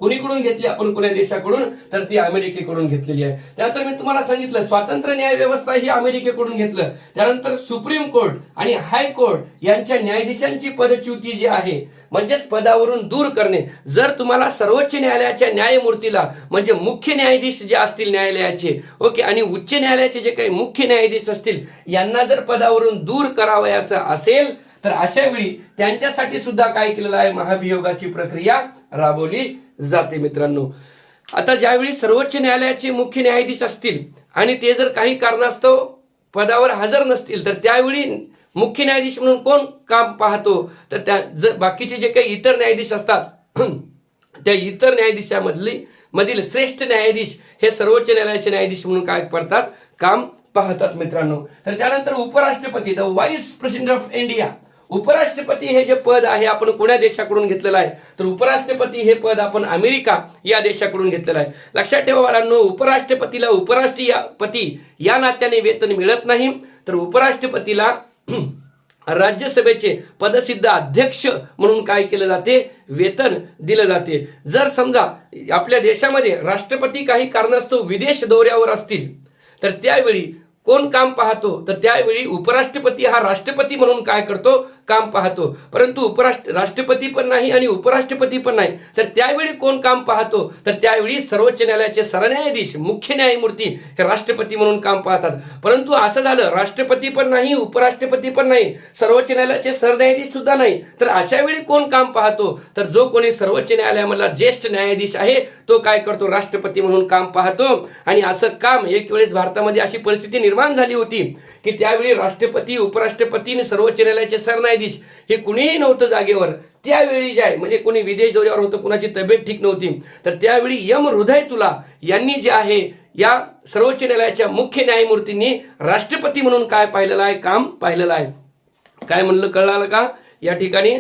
कुणीकडून घेतली आपण, कोण्या देशाकडून तर ती अमेरिकेकडून घेतलेली आहे. त्यानंतर मी तुम्हाला सांगितलं स्वातंत्र्य न्याय व्यवस्था ही अमेरिकेकडून घेतलं. त्यानंतर सुप्रीम कोर्ट आणि हायकोर्ट यांच्या न्यायाधीशांची पदच्युती जी आहे म्हणजेच पदावरून दूर करणे. जर तुम्हाला सर्वोच्च न्यायालयाच्या न्यायमूर्तीला म्हणजे मुख्य न्यायाधीश जे असतील न्यायालयाचे ओके आणि उच्च न्यायालयाचे जे काही मुख्य न्यायाधीश असतील यांना जर पदावरून दूर करावयाचं असेल तर अशा वेळी त्यांच्यासाठी सुद्धा काय केलेलं आहे महाभियोगाची प्रक्रिया राबवली जाते मित्रांनो. आता ज्यावेळी सर्वोच्च न्यायालयाचे मुख्य न्यायाधीश असतील आणि ते जर काही कारणास्तव पदावर हजर नसतील तर त्यावेळी मुख्य न्यायाधीश म्हणून कोण काम पाहतो, तर त्या जर बाकीचे जे काही इतर न्यायाधीश असतात त्या इतर न्यायाधीशामधील श्रेष्ठ न्यायाधीश हे सर्वोच्च न्यायालयाचे न्यायाधीश म्हणून काय करतात, काम पाहतात मित्रांनो. तर त्यानंतर उपराष्ट्रपती, the vice president of India, उपराष्ट्रपती हे जे पद आहे आपण कोण्या देशाकडून घेतलेलं आहे, तर उपराष्ट्रपती हे पद आपण अमेरिका या देशाकडून घेतलेलं आहे. लक्षात ठेवा बाळांनो, उपराष्ट्रपतीला उपराष्ट्रपती या नात्याने वेतन मिळत नाही, तर उपराष्ट्रपतीला राज्यसभेचे पदसिद्ध अध्यक्ष म्हणून काय केलं जाते, वेतन दिलं जाते. जर समजा आपल्या देशामध्ये राष्ट्रपती काही कारणास्तव विदेश दौऱ्यावर असतील तर त्यावेळी कोण काम पाहतो, तर त्यावेळी उपराष्ट्रपती हा राष्ट्रपती म्हणून काय करतो, काम पाहतो. परंतु राष्ट्रपती पण नाही आणि उपराष्ट्रपती पण नाही, तर त्यावेळी कोण काम पाहतो, तर त्यावेळी सर्वोच्च न्यायालयाचे सरन्यायाधीश मुख्य न्यायमूर्ती हे राष्ट्रपती म्हणून काम पाहतात. परंतु असं झालं, राष्ट्रपती पण नाही, उपराष्ट्रपती पण नाही, सर्वोच्च न्यायालयाचे सरन्यायाधीश सुद्धा नाही, तर अशा वेळी कोण काम पाहतो, तर जो कोणी सर्वोच्च न्यायालयामधला ज्येष्ठ न्यायाधीश आहे तो काय करतो, राष्ट्रपती म्हणून काम पाहतो. आणि असं काम एक वेळेस भारतामध्ये अशी परिस्थिती निर्माण झाली होती की त्यावेळी राष्ट्रपती, उपराष्ट्रपती आणि सर्वोच्च न्यायालयाचे सरन्यायाधीश हे कुणीही नव्हतं जागेवर. त्यावेळी जे आहे म्हणजे कोणी विदेश दौऱ्यावर होतं, कुणाची तब्येत ठीक नव्हती, तर त्यावेळी यम हृदय तुला यांनी जे आहे या सर्वोच्च न्यायालयाच्या मुख्य न्यायमूर्तींनी राष्ट्रपती म्हणून काय पाहिलेलं आहे, काम पाहिलेलं आहे. काय म्हणलं, कळलं का या ठिकाणी?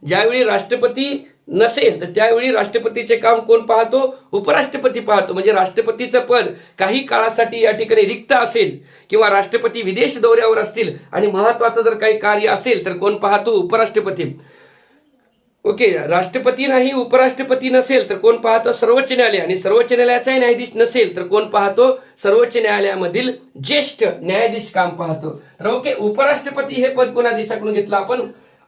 ज्यावेळी राष्ट्रपती नसेल तर त्यावेळी राष्ट्रपतीचे काम कोण पाहतो, उपराष्ट्रपती पाहतो. म्हणजे राष्ट्रपतीचं पद काही काळासाठी या ठिकाणी रिक्त असेल किंवा राष्ट्रपती विदेश दौऱ्यावर असतील आणि महत्वाचं जर काही कार्य असेल तर कोण पाहतो, उपराष्ट्रपती. ओके, राष्ट्रपती नाही, उपराष्ट्रपती नसेल तर कोण पाहतो, सर्वोच्च न्यायालय. आणि सर्वोच्च न्यायालयाचाही न्यायाधीश नसेल तर कोण पाहतो, सर्वोच्च न्यायालयामधील ज्येष्ठ न्यायाधीश काम पाहतो. तर ओके, उपराष्ट्रपती हे पद कोणा देशाकडून घेतलं आपण,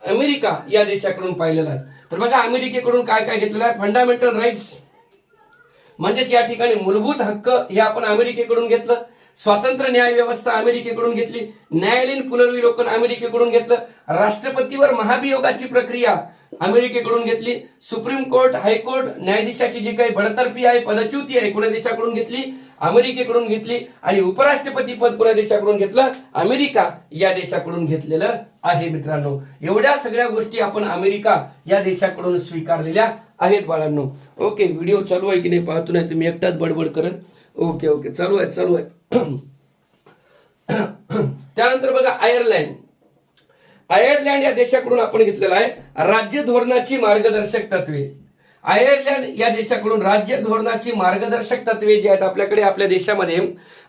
अमेरिका या देशाकडून पाहिलेलं आहे. तर बघा अमेरिकेकडून काय काय घेतलेलं आहे, फंडामेंटल राईट्स म्हणजेच या ठिकाणी मूलभूत हक्क हे आपण अमेरिकेकडून घेतलं. स्वातंत्र्य न्याय व्यवस्था अमेरिकेकडून घेतली. न्यायालयीन पुनर्विलोकन अमेरिकेकडून घेतलं. राष्ट्रपतीवर महाभियोगाची प्रक्रिया अमेरिकेकडून घेतली. सुप्रीम कोर्ट, हायकोर्ट न्यायाधीशाची जी काही बडतर्फी आहे, पदच्युती आहे, कोणत्या देशाकडून घेतली, अमेरिकेकडून घेतली. आणि उपराष्ट्रपती पद कोणत्या देशाकडून घेतलं, अमेरिका या देशाकडून घेतलेलं आहे. मित्रांनो, एवढ्या सगळ्या गोष्टी आपण अमेरिका या देशाकडून स्वीकारलेल्या आहेत बाळांनो. ओके, व्हिडिओ चालू आहे की नाही पाहतो, नाही तुम्ही एकटाच बडबड करत. ओके ओके, चालू आहे. त्यानंतर बघा आयर्लंड या देशाकडून आपण घेतलेला आहे राज्य धोरणाची मार्गदर्शक तत्वे. आयर्लंड या देशाकडून राज्य धोरणाची मार्गदर्शक तत्वे जी आहेत, आपल्याकडे आपल्या देशामध्ये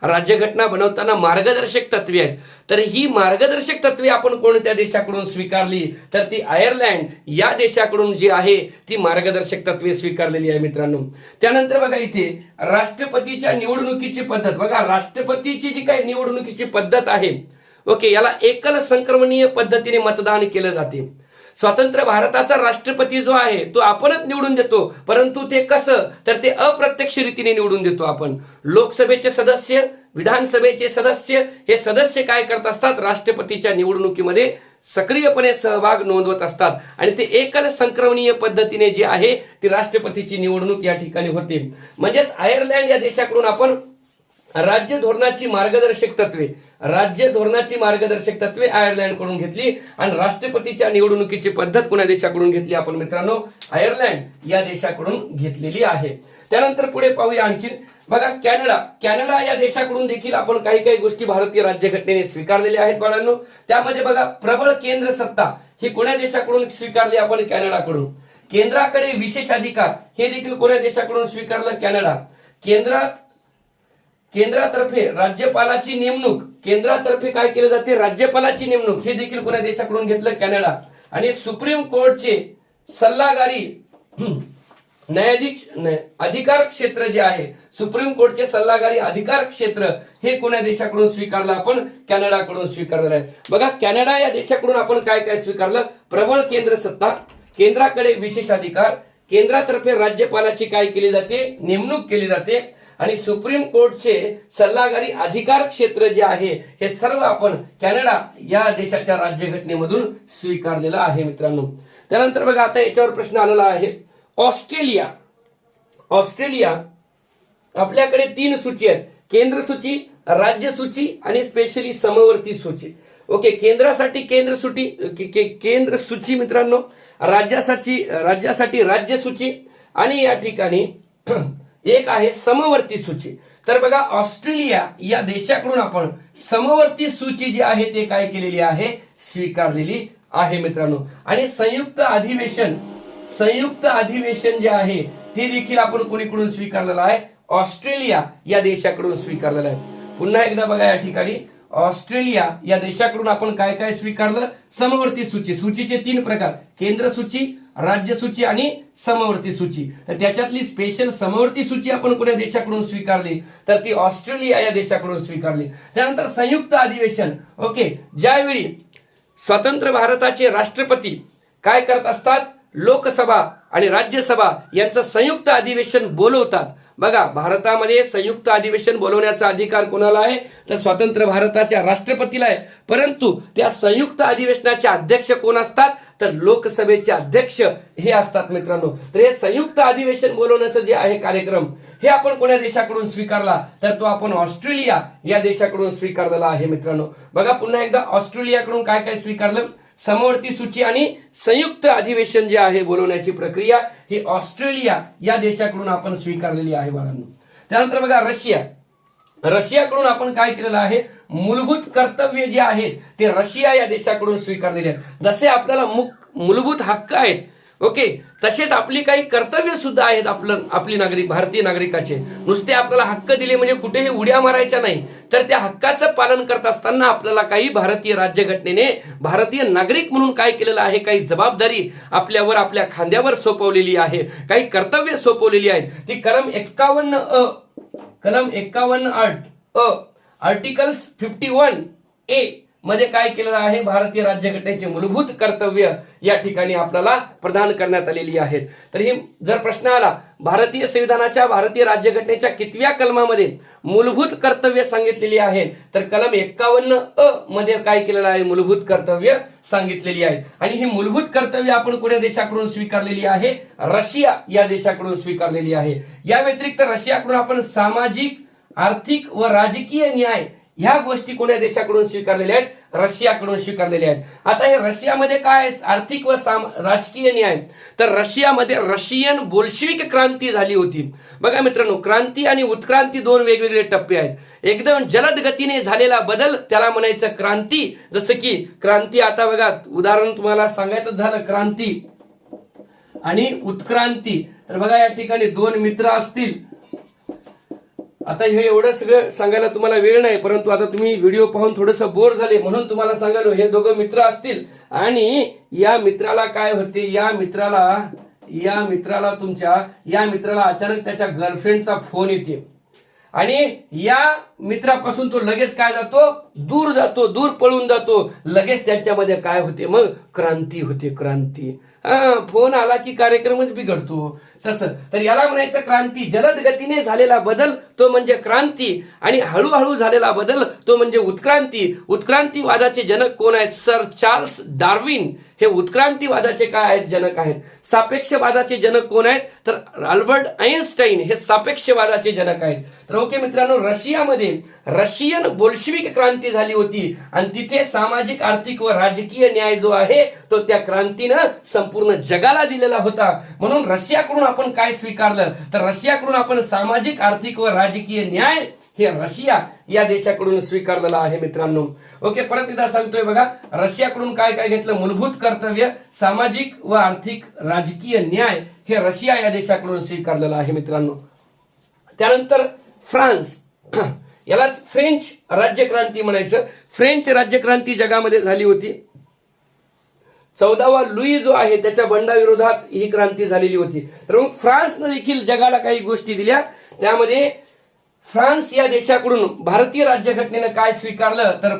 राज्यघटना बनवताना मार्गदर्शक तत्वे आहेत. तर ही मार्गदर्शक तत्वे आपण कोणत्या देशाकडून स्वीकारली, तर ती आयर्लंड या देशाकडून जी आहे ती मार्गदर्शक तत्वे स्वीकारलेली आहे मित्रांनो. त्यानंतर बघा इथे राष्ट्रपतीच्या निवडणुकीची पद्धत. बघा राष्ट्रपतीची जी काही निवडणुकीची पद्धत आहे, ओके, याला एकल संक्रमणीय पद्धतीने मतदान केलं जाते. स्वतंत्र भारताचा राष्ट्रपती जो आहे तो आपणच निवडून देतो, परंतु ते कसं, तर ते अप्रत्यक्ष रीतीने निवडून देतो आपण. लोकसभेचे सदस्य, विधानसभेचे सदस्य हे सदस्य काय करत असतात, राष्ट्रपतीच्या निवडणुकीमध्ये सक्रियपणे सहभाग नोंदवत असतात. आणि ते एकल संक्रमणीय पद्धतीने जी आहे ती राष्ट्रपतीची निवडणूक या ठिकाणी होते. म्हणजेच आयर्लंड या देशाकडून आपण राज्य धोरणाची मार्गदर्शक तत्वे आयर्लंड कडून घेतली. आणि राष्ट्रपतीच्या निवडणुकीची पद्धत कोणत्या देशाकडून घेतली आपण मित्रांनो, आयर्लंड या देशाकडून घेतलेली आहे. त्यानंतर पुढे पाहूया आणखी. बघा कॅनडा या देशाकडून देखील आपण काही गोष्टी भारतीय राज्यघटनेने स्वीकारलेल्या आहेत बाळांनो. त्यामध्ये बघा प्रबळ केंद्र सत्ता ही कोण्या देशाकडून स्वीकारली आपण, कॅनडाकडून. केंद्राकडे विशेष अधिकार हे देखील कोण्या देशाकडून स्वीकारलं, कॅनडा. केंद्रातर्फे राज्यपालाची नेमणूक, केंद्रातर्फे काय केले जाते, राज्यपालाची नेमणूक हे देखील कोण्या देशाकडून घेतलं, कॅनडा. आणि सुप्रीम कोर्टचे सल्लागारी न्यायाधीश अधिकार क्षेत्र जे आहे, सुप्रीम कोर्टचे सल्लागारी अधिकार क्षेत्र हे कोण्या देशाकडून स्वीकारलं आपण, कॅनडाकडून स्वीकारलेलं आहे. बघा कॅनडा या देशाकडून आपण काय स्वीकारलं, प्रबळ केंद्र सत्ता, केंद्राकडे विशेष अधिकार, केंद्रातर्फे राज्यपालाची काय केली जाते, नेमणूक केली जाते. आणि सुप्रीम कोर्टचे सल्लागारी अधिकार क्षेत्र जे आहे हे सर्व आपण कॅनडा या देशाच्या राज्यघटनेमधून स्वीकारलेलं आहे मित्रांनो. त्यानंतर बघा आता याच्यावर प्रश्न आलेला आहे, ऑस्ट्रेलिया, आपल्याकडे 3 सूची आहेत, केंद्र सूची, राज्य सूची आणि स्पेशली समवर्ती सूची. ओके, केंद्रासाठी केंद्र सूची मित्रांनो, राज्यासाठी राज्य सूची आणि या ठिकाणी एक आहे समवर्ती सूची. तर बघा, ऑस्ट्रेलिया या देशाकडून आपण समवर्ती सूची जी आहे ते काय केलेली आहे, स्वीकारलेली आहे मित्रांनो. आणि संयुक्त अधिवेशन जे आहे ते देखील आपण कोणीकडून स्वीकारलेलं आहे, ऑस्ट्रेलिया या देशाकडून स्वीकारलेलं आहे. पुन्हा एकदा बघा, या ठिकाणी ऑस्ट्रेलिया या देशाकडून आपण काय काय स्वीकारलं, समवर्ती सूची. सूचीचे 3 प्रकार, केंद्र सूची, राज्य सूची आणि समवर्ती सूची. तर त्याच्यातली स्पेशल समवर्ती सूची आपण कोणत्या देशाकडून स्वीकारली, तर ती ऑस्ट्रेलिया या देशाकडून स्वीकारली. त्यानंतर संयुक्त अधिवेशन. ओके, ज्यावेळी स्वतंत्र भारताचे राष्ट्रपती काय करत असतात, लोकसभा आणि राज्यसभा यांचं संयुक्त अधिवेशन बोलवतात. बघा, भारतामध्ये संयुक्त अधिवेशन बोलवण्याचा अधिकार कोणाला आहे, तर स्वतंत्र भारताच्या राष्ट्रपतीला आहे. परंतु त्या संयुक्त अधिवेशनाचे अध्यक्ष कोण असतात, तर लोकसभेचे अध्यक्ष हे असतात मित्रांनो. तर हे संयुक्त अधिवेशन बोलवण्याचं जे आहे कार्यक्रम, हे आपण कोणत्या देशाकडून स्वीकारला, तर तो आपण ऑस्ट्रेलिया या देशाकडून स्वीकारलेला आहे मित्रांनो. बघा, पुन्हा एकदा ऑस्ट्रेलियाकडून काय काय स्वीकारलं, समवर्ती सूची आणि संयुक्त अधिवेशन जे आहे बोलवण्याची प्रक्रिया ही ऑस्ट्रेलिया या देशाकडून आपण स्वीकारलेली आहे बाळांनो. त्यानंतर बघा, रशियाकडून आपण काय केलेलं आहे, मूलभूत कर्तव्य जे आहेत ते रशिया या देशाकडून स्वीकारलेले आहेत. जसे आपल्याला मूलभूत हक्क आहेत, ओके, तसेच आपली काही कर्तव्य सुद्धा आहेत आपली भारतीय नागरिकाचे. नुसते आपल्याला हक्क दिले म्हणजे कुठेही उड्या मारायच्या नाही, तर त्या हक्काचं पालन करत असताना आपल्याला काही भारतीय राज्यघटनेने भारतीय नागरिक म्हणून काय केलेलं आहे, काही जबाबदारी आपल्यावर, आपल्या खांद्यावर सोपवलेली आहे, काही कर्तव्य सोपवलेली आहेत. ती कलम 51 आर्टिकल्स 51A मध्ये काय केलेलं आहे, भारतीय राज्यघटनेचे मूलभूत कर्तव्य या ठिकाणी आपल्याला प्रदान करण्यात आलेली आहेत. तर ही जर प्रश्न आला, भारतीय संविधानाच्या, भारतीय राज्यघटनेच्या कितव्या कलमामध्ये मूलभूत कर्तव्य सांगितलेली आहेत, तर कलम 51A मध्ये काय केलेलं आहे, मूलभूत कर्तव्य सांगितलेली आहेत. आणि ही मूलभूत कर्तव्य आपण कोणत्या देशाकडून स्वीकारलेली आहे, रशिया या देशाकडून स्वीकारलेली आहे. या व्यतिरिक्त रशियाकडून आपण सामाजिक, आर्थिक व राजकीय न्याय ह्या गोष्टी कोणत्या देशाकडून स्वीकारलेल्या आहेत, रशियाकडून स्वीकारलेल्या आहेत. आता हे रशियामध्ये काय आर्थिक व राजकीय न्याय, तर रशियामध्ये रशियन बोल्शेविक क्रांती झाली होती. बघा मित्रांनो, क्रांती आणि उत्क्रांती 2 वेगवेगळे टप्पे आहेत. एकदम जलद गतीने झालेला बदल त्याला म्हणायचं क्रांती. जसं की क्रांती, आता बघा उदाहरण तुम्हाला सांगायचं झालं, क्रांती आणि उत्क्रांती. तर बघा, या ठिकाणी 2 मित्र असतील. आता हे एवढं सगळं सांगायला तुम्हाला वेळ नाही, परंतु आता तुम्ही व्हिडिओ पाहून थोडंसं बोर झाले म्हणून तुम्हाला सांगायलो, हे 2 मित्र असतील आणि या मित्राला काय होते, या मित्राला अचानक त्याच्या गर्लफ्रेंडचा फोन येते आणि या मित्रापासून तो लगेच काय जातो, दूर पळून जातो. लगेच त्यांच्यामध्ये काय होते, मग क्रांती होते, क्रांती. फोन आला की कार्यक्रमच बिघडतो तसं. तर याला म्हणायचं क्रांती. जलद गतीने झालेला बदल तो म्हणजे क्रांती आणि हळूहळू झालेला बदल तो म्हणजे उत्क्रांती. उत्क्रांतीवादाचे जनक कोण आहेत, सर चार्ल्स डार्विन हे उत्क्रांतीवादाचे काय आहेत, जनक आहेत. सापेक्षवादाचे जनक कोण आहेत, तर अल्बर्ट आइन्स्टाईन हे सापेक्षवादाचे जनक आहेत. तर ओके मित्रांनो, रशियामध्ये रशियन बोल्शेविक क्रांती झाली होती आणि तिथे सामाजिक, आर्थिक व राजकीय न्याय जो आहे तो त्या क्रांतीनं संपूर्ण जगाला दिलेला होता. म्हणून रशियाकडून आपण काय स्वीकारलं, तर रशियाकडून आपण सामाजिक, आर्थिक व राजकीय न्याय हे रशिया या देशाकडून स्वीकारलेलं आहे मित्रांनो. ओके, परत एकदा सांगतोय बघा, रशियाकडून काय काय घेतलं, मूलभूत कर्तव्य, सामाजिक व आर्थिक राजकीय न्याय हे रशिया या देशाकडून स्वीकारलेलं आहे मित्रांनो. त्यानंतर फ्रान्स, यालाच फ्रेंच राज्यक्रांती म्हणायचं. फ्रेंच राज्यक्रांती जगामध्ये झाली होती. 14वा लुई जो आहे त्याच्या बंडाविरोधात ही क्रांती झालेली होती. तर मग फ्रान्सने देखील जगाला काही गोष्टी दिल्या. त्यामध्ये फ्रान्स या देशाकडून भारतीय राज्यघटनेनं काय स्वीकारलं, तर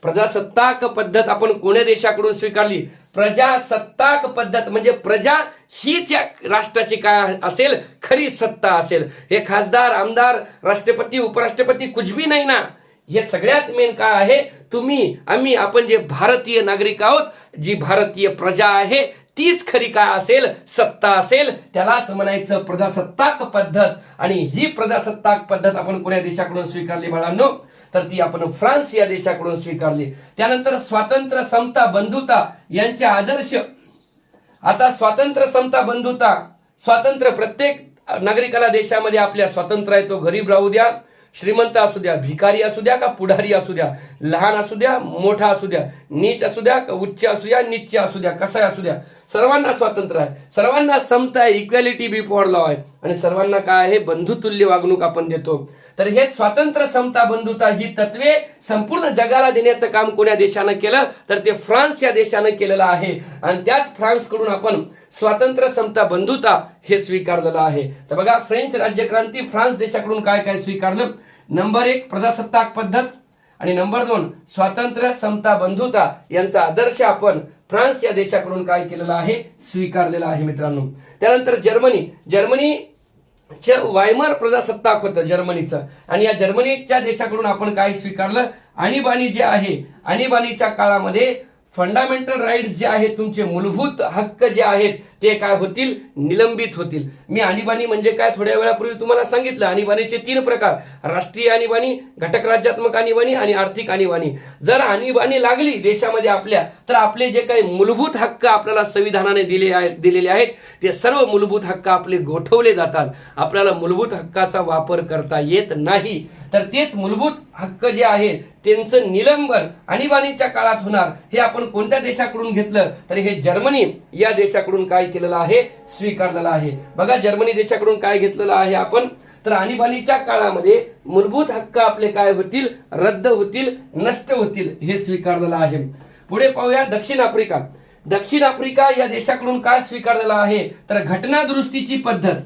प्रजासत्ताक पद्धत आपण कोण्या देशाकडून स्वीकारली, प्रजासत्ताक पद्धत. म्हणजे प्रजा हीच या राष्ट्राची काय असेल, खरी सत्ता असेल. हे खासदार, आमदार, राष्ट्रपती, उपराष्ट्रपती कुछ भी नाही ना. हे सगळ्यात मेन काय आहे, तुम्ही, आम्ही, आपण जे भारतीय नागरिक आहोत, जी भारतीय प्रजा आहे तीच खरी काय असेल, सत्ता असेल, त्यालाच म्हणायचं प्रजासत्ताक पद्धत. आणि ही प्रजासत्ताक पद्धत आपण कोण्या देशाकडून स्वीकारली बाळांनो, तर ती आपण फ्रान्स या देशाकडून स्वीकारली. त्यानंतर स्वातंत्र्य, समता, बंधुता यांचे आदर्श. आता स्वातंत्र्य, समता, बंधुता, स्वातंत्र्य प्रत्येक नागरिकाला देशामध्ये आपल्या स्वातंत्र्य आहे. तो गरीब राहू द्या, श्रीमंत असू द्या, भिकारी असू द्या का पुढारी असू द्या, लहान असू द्या, मोठा असू द्या, नीच असू द्या का उच्च असू द्या, नीच असू द्या, कसा असू द्या, सर्वांना स्वातंत्र्य आहे, सर्वांना समता आहे, इक्वॅलिटी बिफोर लॉ आहे. आणि सर्वांना काय आहे, बंधुतुल्य वागणूक आपण देतो. तर हे स्वातंत्र्य, समता, बंधुता ही तत्वे संपूर्ण जगाला देण्याचं काम कोण्या देशानं केलं, तर ते फ्रान्स या देशानं केलेलं आहे. आणि त्याच फ्रान्सकडून आपण स्वातंत्र्य, समता, बंधुता हे स्वीकारलेलं आहे. तर बघा, फ्रेंच राज्यक्रांती, फ्रान्स देशाकडून काय काय स्वीकारलं. नंबर 1 प्रजासत्ताक पद्धत, आणि नंबर 2 स्वातंत्र्य, समता, बंधुता यांचा आदर्श आपण फ्रान्स या देशाकडून काय केलेला आहे, स्वीकारलेला आहे मित्रांनो. त्यानंतर जर्मनी वायमर प्रजासत्ताक होतं जर्मनीचं. आणि या जर्मनीच्या देशाकडून आपण काय स्वीकारलं, आणीबाणी जे आहे, आणीबाणीच्या काळामध्ये फंडामेंटल राईट्स जे आहेत, तुमचे मूलभूत हक्क जे आहेत ते काय होतील, निलंबित होतील. मी आणीबाणी म्हणजे काय थोड्या वेळापूर्वी तुम्हाला सांगितलं. आणीबाणीचे 3 प्रकार, राष्ट्रीय आणीबाणी, घटक राज्यात्मक आणीबाणी आणि आर्थिक आणीबाणी. जर आणीबाणी लागली देशामध्ये आपल्या, तर आपले जे काही मूलभूत हक्क आपल्याला संविधानाने दिलेले आहेत ते सर्व मूलभूत हक्क आपले गोठवले जातात. आपल्याला मूलभूत हक्काचा वापर करता येत नाही. तर तेच मूलभूत हक्क जे आहेत त्यांचं निलंबन आणीबाणीच्या काळात होणार. हे आपण कोणत्या देशाकडून घेतलं, तर हे जर्मनी या देशाकडून काय केलेलं आहे, स्वीकारलेलं आहे. बघा, जर्मनी देशाकडून काय घेतलेलं आहे आपण, तर आणीबाणीच्या काळामध्ये मूलभूत हक्क आपले काय होतील, रद्द होतील, नष्ट होतील, हे स्वीकारलेलं आहे. पुढे पाहूया दक्षिण आफ्रिका. दक्षिण आफ्रिका या देशाकडून काय स्वीकारलेलं आहे, तर घटना दुरुस्तीची पद्धत.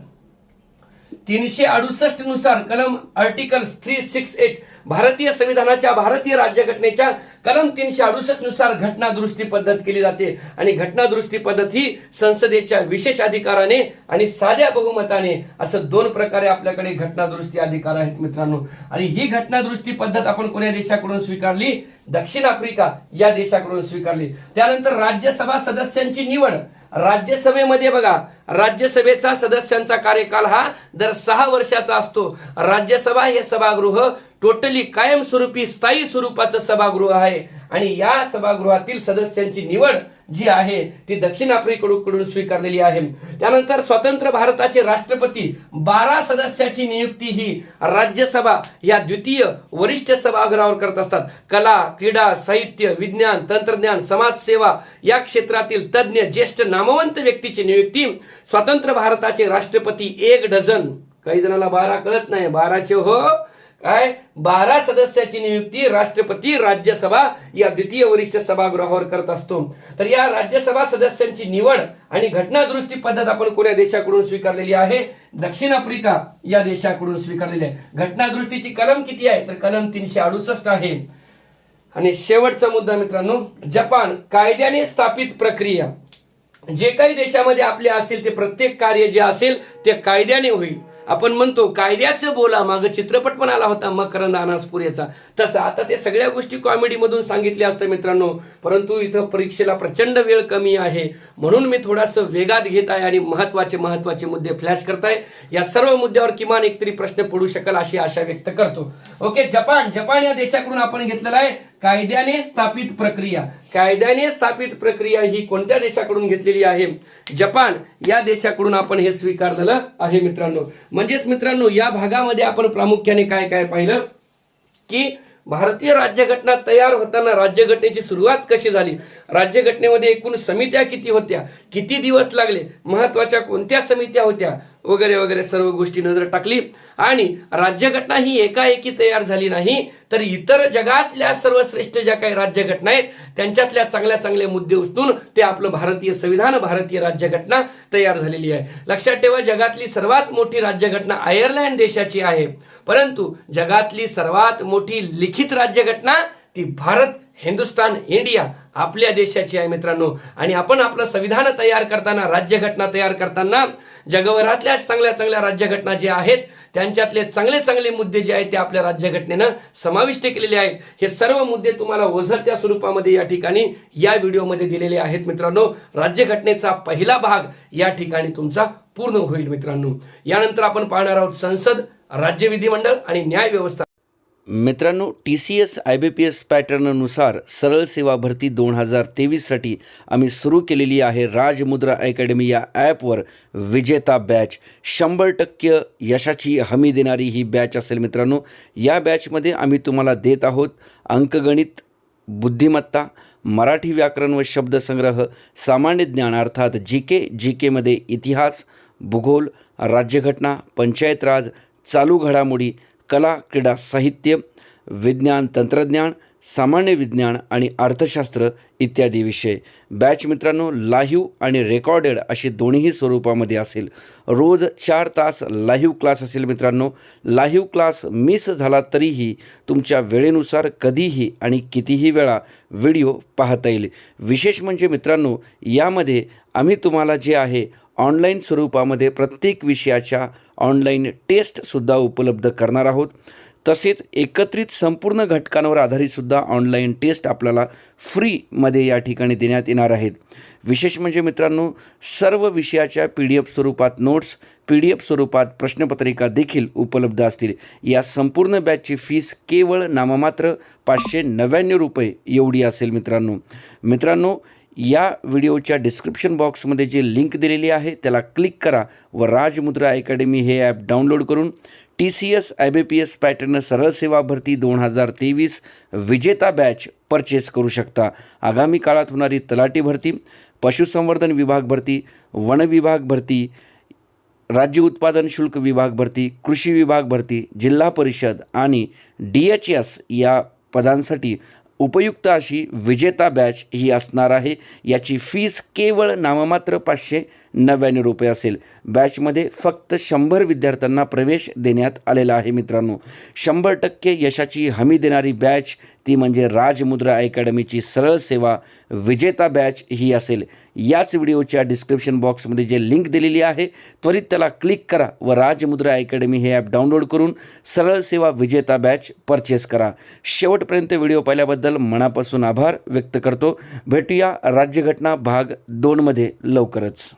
368 नुसार कलम आर्टिकल 368 भारतीय संविधानाच्या, भारतीय राज्यघटनेच्या कलम 368 नुसार घटना दुरुस्ती पद्धत केली जाते. आणि घटना दुरुस्ती पद्धत ही संसदेच्या विशेष अधिकाराने आणि साध्या बहुमताने असं 2 प्रकारे आपल्याकडे घटना दुरुस्ती अधिकार आहेत मित्रांनो. आणि ही घटना दुरुस्ती पद्धत आपण कोण्या देशाकडून स्वीकारली, दक्षिण आफ्रिका या देशाकडून स्वीकारली. त्यानंतर राज्यसभा सदस्यांची निवड. राज्यसभेमध्ये बघा, राज्यसभेचा सदस्यांचा कार्यकाल हा दर 6 वर्षाचा असतो. राज्यसभा हे सभागृह टोटली कायमस्वरूपी स्थायी स्वरूपाचं सभागृह आहे. आणि या सभागृहातील सदस्यांची निवड जी आहे ती दक्षिण आफ्रिकेकडून स्वीकारलेली आहे. त्यानंतर स्वतंत्र भारताचे राष्ट्रपती 12 सदस्याची नियुक्ती ही राज्यसभा या द्वितीय वरिष्ठ सभागृहावर करत असतात. कला, क्रीडा, साहित्य, विज्ञान, तंत्रज्ञान, समाजसेवा या क्षेत्रातील तज्ज्ञ ज्येष्ठ नामवंत व्यक्तीची नियुक्ती स्वतंत्र भारताचे राष्ट्रपती 1 डझन, काही जणांना 12 कळत नाही, 12चे हो काय 12 सदस्याची नियुक्ती राष्ट्रपती राज्यसभा या द्वितीय वरिष्ठ सभागृहावर करत असतो. तर या राज्यसभा सदस्यांची निवड आणि घटना दुरुस्ती पद्धत आपण कोण्या देशाकडून स्वीकारलेली आहे, दक्षिण आफ्रिका या देशाकडून स्वीकारलेली आहे. घटना दुरुस्तीची कलम किती आहे, तर कलम 368 आहे. आणि शेवटचा मुद्दा मित्रांनो, जपान. कायद्याने स्थापित प्रक्रिया. जे काही देशामध्ये आपले असेल ते प्रत्येक कार्य जे असेल ते कायद्याने होईल. आपण म्हणतो कायद्याचं बोला, मागे चित्रपट पण आला होता मकरंद अनासपुरेचा, तसं आता ते सगळ्या गोष्टी कॉमेडी मधून सांगितल्या असतात मित्रांनो. परंतु इथं परीक्षेला प्रचंड वेळ कमी आहे म्हणून मी थोडासा वेगात घेत आहे आणि महत्वाचे मुद्दे फ्लॅश करताय. या सर्व मुद्द्यावर किमान एक तरी प्रश्न पडू शकेल अशी आशा व्यक्त करतो. ओके, जपान या देशाकडून आपण घेतलेला आहे कायद्याने स्थापित प्रक्रिया. कायद्याने स्थापित प्रक्रिया ही कोणत्या देशाकडून घेतलेली आहे, जपान या देशाकडून आपण हे स्वीकारलेलं आहे मित्रांनो. म्हणजेच मित्रांनो या भागामध्ये आपण प्रामुख्याने काय काय पाहिलं की भारतीय राज्यघटना तयार होताना राज्यघटनेची सुरुवात कशी झाली, राज्यघटनेमध्ये एकूण समित्या किती होत्या, किती दिवस लागले, महत्वाच्या कोणत्या समित्या होत्या वगैरे वगैरे सर्व गोष्टी नजर टाकली. आणि राज्यघटना ही एकाएकी तयार झाली नाही, तर इतर जगातल्या सर्वश्रेष्ठ ज्या काही राज्यघटना आहेत त्यांच्यातल्या चांगले मुद्दे उचलून ते आपलं भारतीय संविधान, भारतीय राज्यघटना तयार झालेली आहे. लक्षात ठेवा, जगातली सर्वात मोठी राज्यघटना आयर्लंड देशाची आहे, परंतु जगातली सर्वात मोठी लिखित राज्यघटना ती भारत, हिंदुस्तान, इंडिया आपल्या देशाची आहे मित्रांनो. आणि आपण आपलं संविधान तयार करताना, राज्यघटना तयार करताना जगभरातल्या चांगल्या चांगल्या राज्यघटना ज्या आहेत त्यांच्यातले चांगले चांगले मुद्दे जे आहेत ते आपल्या राज्यघटनेनं समाविष्ट केलेले आहेत. हे सर्व मुद्दे तुम्हाला ओझरत्या स्वरूपामध्ये या ठिकाणी या व्हिडिओमध्ये दिलेले आहेत मित्रांनो. राज्यघटनेचा पहिला भाग या ठिकाणी तुमचा पूर्ण होईल मित्रांनो. यानंतर आपण पाहणार आहोत संसद, राज्य विधिमंडळ आणि न्याय व्यवस्था. मित्रांनो, TCS IBPS पॅटर्ननुसार सरळ सेवा भरती 2023साठी आम्ही सुरू केलेली आहे राजमुद्रा अकॅडमी या ॲपवर विजेता बॅच. 100% यशाची हमी देणारी ही बॅच असेल मित्रांनो. या बॅचमध्ये आम्ही तुम्हाला देत आहोत अंकगणित, बुद्धिमत्ता, मराठी व्याकरण व शब्दसंग्रह, सामान्य ज्ञान अर्थात GK मध्ये इतिहास, भूगोल, राज्यघटना, पंचायत राज, चालू घडामोडी, कला, क्रीडा, साहित्य, विज्ञान, तंत्रज्ञान, सामान्य विज्ञान आणि अर्थशास्त्र इत्यादी विषय. बॅच मित्रांनो लाईव्ह आणि रेकॉर्डेड असे दोन्ही स्वरूपामध्ये असेल. रोज 4 तास लाईव्ह क्लास असेल मित्रांनो. लाईव्ह क्लास मिस झाला तरीही तुमच्या वेळेनुसार कधीही आणि कितीही वेळा व्हिडिओ पाहता येईल. विशेष म्हणजे मित्रांनो यामध्ये आम्ही तुम्हाला जे आहे ऑनलाईन स्वरूपामध्ये प्रत्येक विषयाच्या ऑनलाईन टेस्टसुद्धा उपलब्ध करणार आहोत. तसेच एकत्रित संपूर्ण घटकांवर आधारितसुद्धा ऑनलाईन टेस्ट आपल्याला फ्रीमध्ये या ठिकाणी देण्यात येणार आहेत. विशेष म्हणजे मित्रांनो सर्व विषयाच्या PDF स्वरूपात नोट्स, PDF स्वरूपात प्रश्नपत्रिका देखील उपलब्ध असतील. या संपूर्ण बॅचची फीस केवळ नाममात्र 599 रुपये एवढी असेल मित्रांनो. या व्हिडिओच्या डिस्क्रिप्शन बॉक्समध्ये जे लिंक दिलेली आहे त्याला क्लिक करा व राजमुद्रा अकॅडमी हे ॲप डाउनलोड करून TCS IBPS पॅटर्न सरळ सेवा भरती 2023 विजेता बॅच परचेस करू शकता. आगामी काळात होणारी तलाठी भरती, पशुसंवर्धन विभाग भरती, वन विभाग भरती, राज्य उत्पादन शुल्क विभाग भरती, कृषी विभाग भरती, जिल्हा परिषद आणि DHS या पदांसाठी उपयुक्त अशी विजेता बॅच ही असणार आहे. याची फीस केवळ नाममात्र 599 रुपये असेल. बॅचमध्ये फक्त 100 विद्यार्थ्यांना प्रवेश देण्यात आलेला आहे मित्रांनो. 100% यशाची हमी देणारी बॅच ती म्हणजे राजमुद्रा अकॅडमीची सरळ सेवा विजेता बॅच ही असेल. याच व्हिडिओच्या डिस्क्रिप्शन बॉक्समध्ये जे लिंक दिलेली आहे त्वरित त्याला क्लिक करा व राजमुद्रा अकॅडमी हे ॲप डाउनलोड करून सरळ सेवा विजेता बॅच परचेस करा. शेवटपर्यंत व्हिडिओ पाहिल्याबद्दल मनापासून आभार व्यक्त करतो. भेटूया राज्यघटना भाग 2 मध्ये लवकरच.